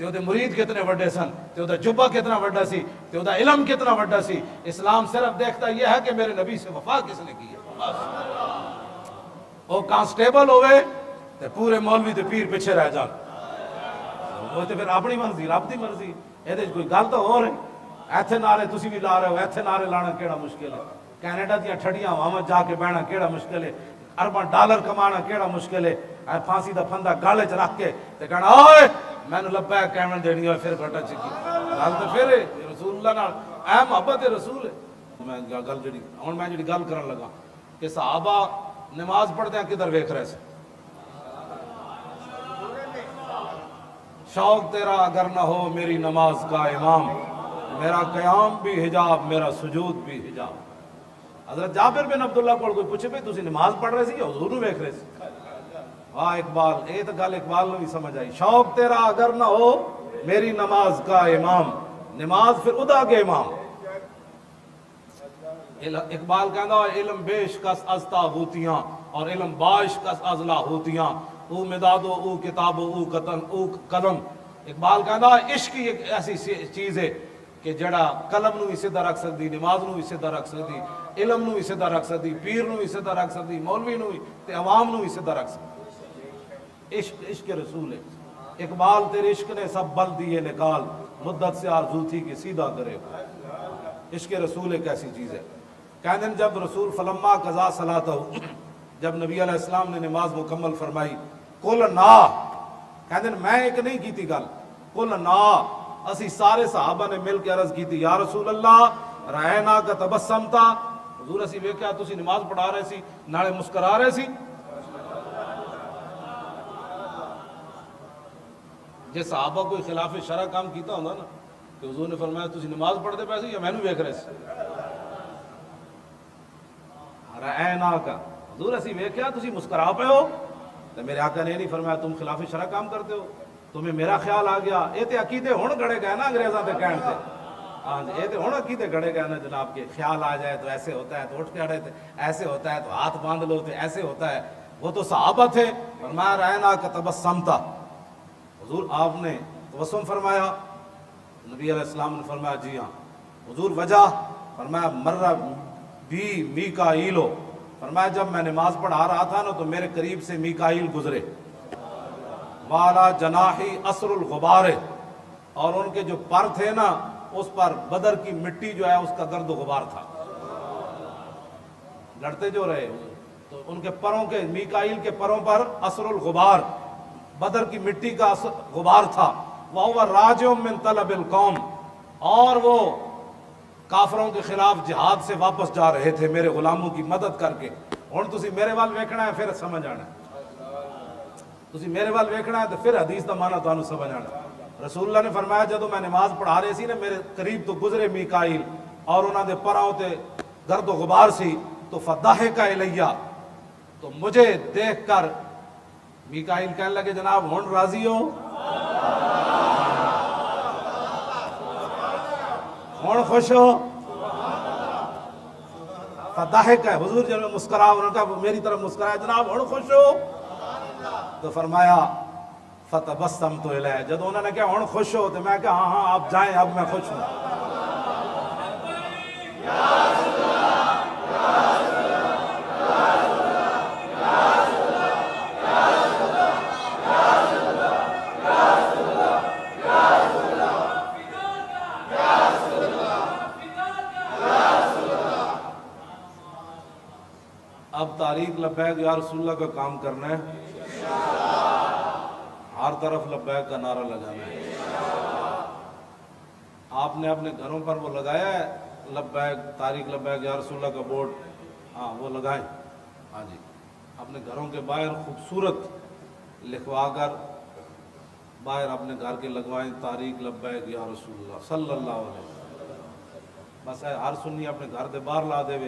تے وہ مرید کتنے وڈے سن، تے وہ جبہ کتنا وڈا سی، تے وہ علم کتنا وڈا سی۔ اسلام صرف دیکھتا یہ ہے کہ میرے نبی سے وفا کس نے کی ہے، بس۔ وہ کانسٹیبل ہوئے تے پورے مولوی تے پیر پیچھے رہ جان، وہ تے پھر اپنی مرضی، رب دی مرضی، یہ کوئی گل تو ہو رہی۔ ایتھے نعرے تسی بھی لا رہے ہو، ایتھے نعرے لانا کیڑا مشکل ہے، کینیڈا دیا ٹھڑیاں ہواں جا کے بہنا کیڑا مشکل ہے، ارباں ڈالر کمانا کیڑا مشکل ہے، پھانسی دا پھندا گالے چ رکھ کے تے کہنا اوئے میں نے لبیک کہن دینی ہے، پھر گھٹا چکی گل تے پھر رسول اللہ نال اے محبت رسول ہے۔ میں گل جڑی ہن میں جڑی گل کرن لگا کہ صحابہ نماز پڑھدے ہیں کدھر ویکھ رہے سے، شوق تیرا اگر نہ ہو میری نماز کا امام، میرا قیام بھی حجاب میرا سجود بھی حجاب۔ حضرت جابر بن عبداللہ کو کوئی پوچھے بھئی تسی نماز پڑھ رہے سی یا حضور نو ویکھ رہے سی؟ واہ اقبال، یہ تو گل اقبال نو بھی سمجھ آئی، شوق تیرا اگر نہ ہو میری نماز کا امام، نماز پھر ادا کے امام۔ اقبال کہنا علم بیش کس از تاغوتیاں اور علم باش کس از لاہوتیاں، او مدادو او کتابو او قلم۔ اقبال کہنا عشق ایک ایسی چیز ہے کہ جڑا قلم نو بھی سیدھا رکھ سکتی، نماز نو بھی سیدھا رکھ سکتی، علم نو بھی سیدھا رکھ سکتی، پیر نو بھی سیدھا رکھ سکتی، مولوی نو بھی تے عوام نو بھی سیدھا رکھ سکتی۔ عشق عشق رسول ہے۔ اقبال تیرے عشق نے سب بل دیے نکال، مدت سے آرزو تھی کہ سیدھا کرے۔ عشق رسول ایک ایسی چیز ہے۔ کہنے جب رسول فلما قضا صلاتہ، جب نبی علیہ السلام نے نماز مکمل فرمائی، قل نا، کہنے میں ایک نہیں کی تھی گل، قل نا، اسی سارے صحابہ نے مل کے عرض کی تھی یا رسول اللہ رائنا کا تبسم تھا، حضور اسی ویکھیا تسی نماز پڑھا رہے سی نالے مسکرا رہے سی۔ جے صحابہ کوئی خلاف شرع کام کیتا ہوندا نا کہ حضور نے فرمایا تسی نماز پڑھتے پے سی یا میں نو ویکھ رہے سی؟ رائنا کا، حضور اسی ویکھیا تسی مسکرا پے ہو، تو میرے آقا نے نہیں فرمایا تم خلاف شرع کام کرتے ہو، تمہیں میرا خیال آ گیا۔ یہ تے عقیدے ہن گڑے گئے نا انگریزاں دے کہن تے، ہاں جی، یہ تے ہن عقیدے گڑے گئے نا جناب کے خیال آ جائے تو ایسے ہوتا ہے، تو اٹھ کے اڑے تھے ایسے ہوتا ہے، تو ہاتھ باندھ لو تو ایسے ہوتا ہے۔ وہ تو صحابہ تھے، فرمایا رائنا کا تبسمتا، حضور آپ نے تبسم فرمایا، نبی علیہ السلام نے فرمایا جی ہاں۔ حضور وجہ، فرمایا مرہ بھی میکائیلو، فرمایا جب میں نماز پڑھا رہا تھا نا تو میرے قریب سے میکائیل گزرے، والا جناحی اثر الغبار، اور ان کے جو پر تھے نا اس پر بدر کی مٹی جو ہے اس کا گرد و غبار تھا، لڑتے جو رہے تو ان کے پروں کے، میکائیل کے پروں پر اثر الغبار، بدر کی مٹی کا غبار تھا۔ وَهُوَ رَاجِعٌ مِّن طَلَبِ الْقَوْمِ، اور وہ کافروں کے خلاف جہاد سے واپس جا رہے تھے میرے غلاموں کی مدد کر کے۔ ہن تسی میرے وال ویکھنا ہے پھر سمجھ آنا ہے، تسی میرے وال ویکھنا ہے تو پھر حدیث دا معنی تانوں سمجھ آنا ہے۔ رسول اللہ نے فرمایا جدوں میں نماز پڑھا رہے سی نا میرے قریب تو گزرے میکائیل اور انہاں دے پراں تے گرد و غبار سی، تو فضحک الیہ، تو مجھے دیکھ کر میکائیل کہنے لگے جناب ہن راضی ہو، ہن خوش ہو؟ فضحک ہے، حضور جب مسکرا، انہوں نے کہا میری طرف مسکرایا جناب ہن خوش ہو؟ تو فرمایا فتبسمت الیہ، جب انہوں نے کہا ہن خوش ہو تو میں کہا ہاں ہاں آپ جائیں اب میں خوش ہوں۔ اب تاریخ لبیک یا رسول اللہ کا کام کرنا ہے، ہر طرف لبیک کا نعرہ لگانا ہے۔ آپ نے اپنے گھروں پر وہ لگایا ہے لبیک، تاریخ لبیک یا رسول اللہ کا بورڈ، ہاں وہ لگائیں، ہاں جی، اپنے گھروں کے باہر خوبصورت لکھوا کر باہر اپنے گھر کے لگوائیں تاریخ لبیک یا رسول اللہ صلی اللہ علیہ وسلم۔ بس ہر سنی اپنے گھر دے باہر لا دے،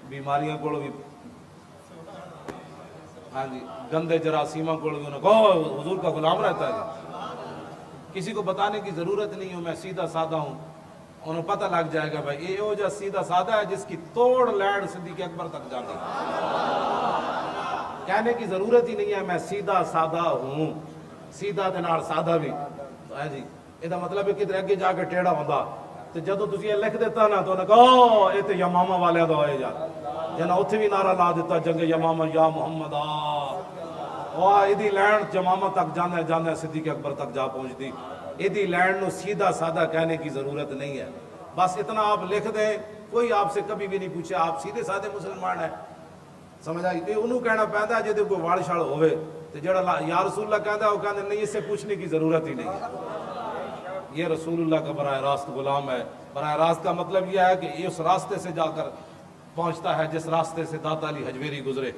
بیماریاں کو بھی، ہاں جی، گندے جراثیمہ کو بھی انہوں کہو حضور کا غلام رہتا ہے، کسی کو بتانے کی ضرورت نہیں ہوں، میں سیدھا سادہ ہوں، انہوں پتہ لگ جائے گا بھائی یہ وہ جو سیدھا سادہ ہے جس کی توڑ لینڈ صدیق اکبر تک جاتی، کہنے کی ضرورت ہی نہیں ہے میں سیدھا سادہ ہوں، سیدھا دے نال سادہ بھی، ہے جی یہ مطلب ہے کدھر اگے جا کے ٹیڑھا ہوتا تو جدو تسی یہ لکھ دیتا نا تو انہیں کہا یہ تو یمامہ والے دا ہوئے جا جنا اتھے بھی نعرہ لا دیتا جنگ یمامہ یا محمد ایدی لینڈ یمامہ تک جانا جانا صدیق اکبر تک جا پہنچتی ایدی لینڈ نو سیدھا سادہ کہنے کی ضرورت نہیں ہے بس اتنا آپ لکھ دیں کوئی آپ سے کبھی بھی نہیں پوچھے آپ سیدھے سادھے مسلمان ہیں سمجھ آئی کہ انہوں کہنا پہنتا ہے جدے کوئی واڑ شاڑ ہوئے تو جڑا یا رسول اللہ کہتا ہے وہ کہتے ہیں نہیں اس سے پوچھنے کی ضرورت ہی نہیں ہے یہ رسول اللہ کا براہ راست غلام ہے براہ راست کا مطلب یہ ہے کہ اس راستے سے جا کر پہنچتا ہے جس راستے سے داتا علی حجویری گزرے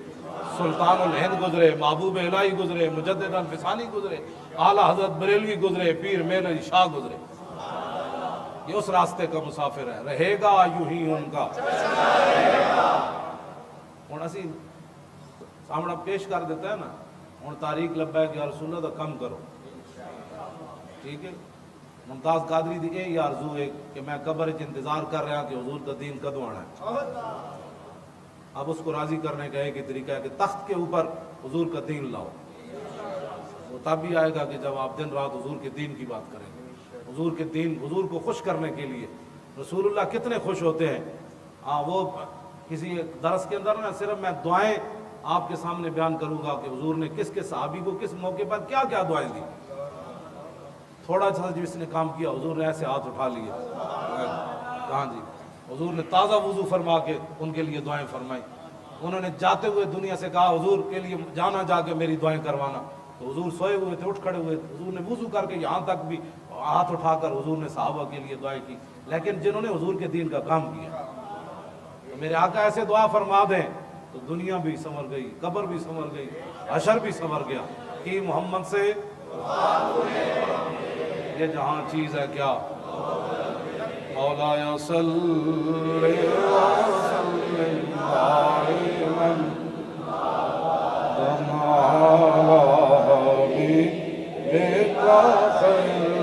سلطان الہند گزرے محبوب الہی گزرے مجدد الفسانی گزرے اعلیٰ حضرت بریلوی گزرے پیر میر علی شاہ گزرے یہ اس راستے کا مسافر ہے رہے گا یوں ہی ان کا ہوں اسی سامنا پیش کر دیتا ہے نا ہوں تاریخ لبا ہے کہ رسول اللہ دا کم کرو ٹھیک ہے ممتاز قادری دی یہ آرزو ہے کہ میں قبر انتظار کر رہا کہ حضور کا دین کدو آنا ہے اب اس کو راضی کرنے کا ایک ہی طریقہ ہے کہ تخت کے اوپر حضور کا دین لاؤ وہ تب بھی آئے گا کہ جب آپ دن رات حضور کے دین کی بات کریں گے حضور کے دین حضور کو خوش کرنے کے لیے رسول اللہ کتنے خوش ہوتے ہیں وہ کسی درس کے اندر نا صرف میں دعائیں آپ کے سامنے بیان کروں گا کہ حضور نے کس کس صحابی کو کس موقع پر کیا کیا دعائیں دی تھوڑا سا جو اس نے کام کیا حضور نے ایسے ہاتھ اٹھا لیے کہاں جی حضور نے تازہ وضو فرما کے ان کے لیے دعائیں فرمائیں انہوں نے جاتے ہوئے دنیا سے کہا حضور کے لیے جانا جا کے میری دعائیں کروانا تو حضور سوئے ہوئے تھے اٹھ کھڑے ہوئے حضور نے وضو کر کے یہاں تک بھی ہاتھ اٹھا کر حضور نے صحابہ کے لیے دعائیں کی لیکن جنہوں نے حضور کے دین کا کام کیا تو میرے آقا ایسے دعا فرما دیں تو دنیا بھی سنور گئی قبر بھی سنور گئی حشر بھی سنور گیا کہ محمد سے یہ جہاں چیز ہے کیا مولا صلی وسلم دائما حبیبک خیر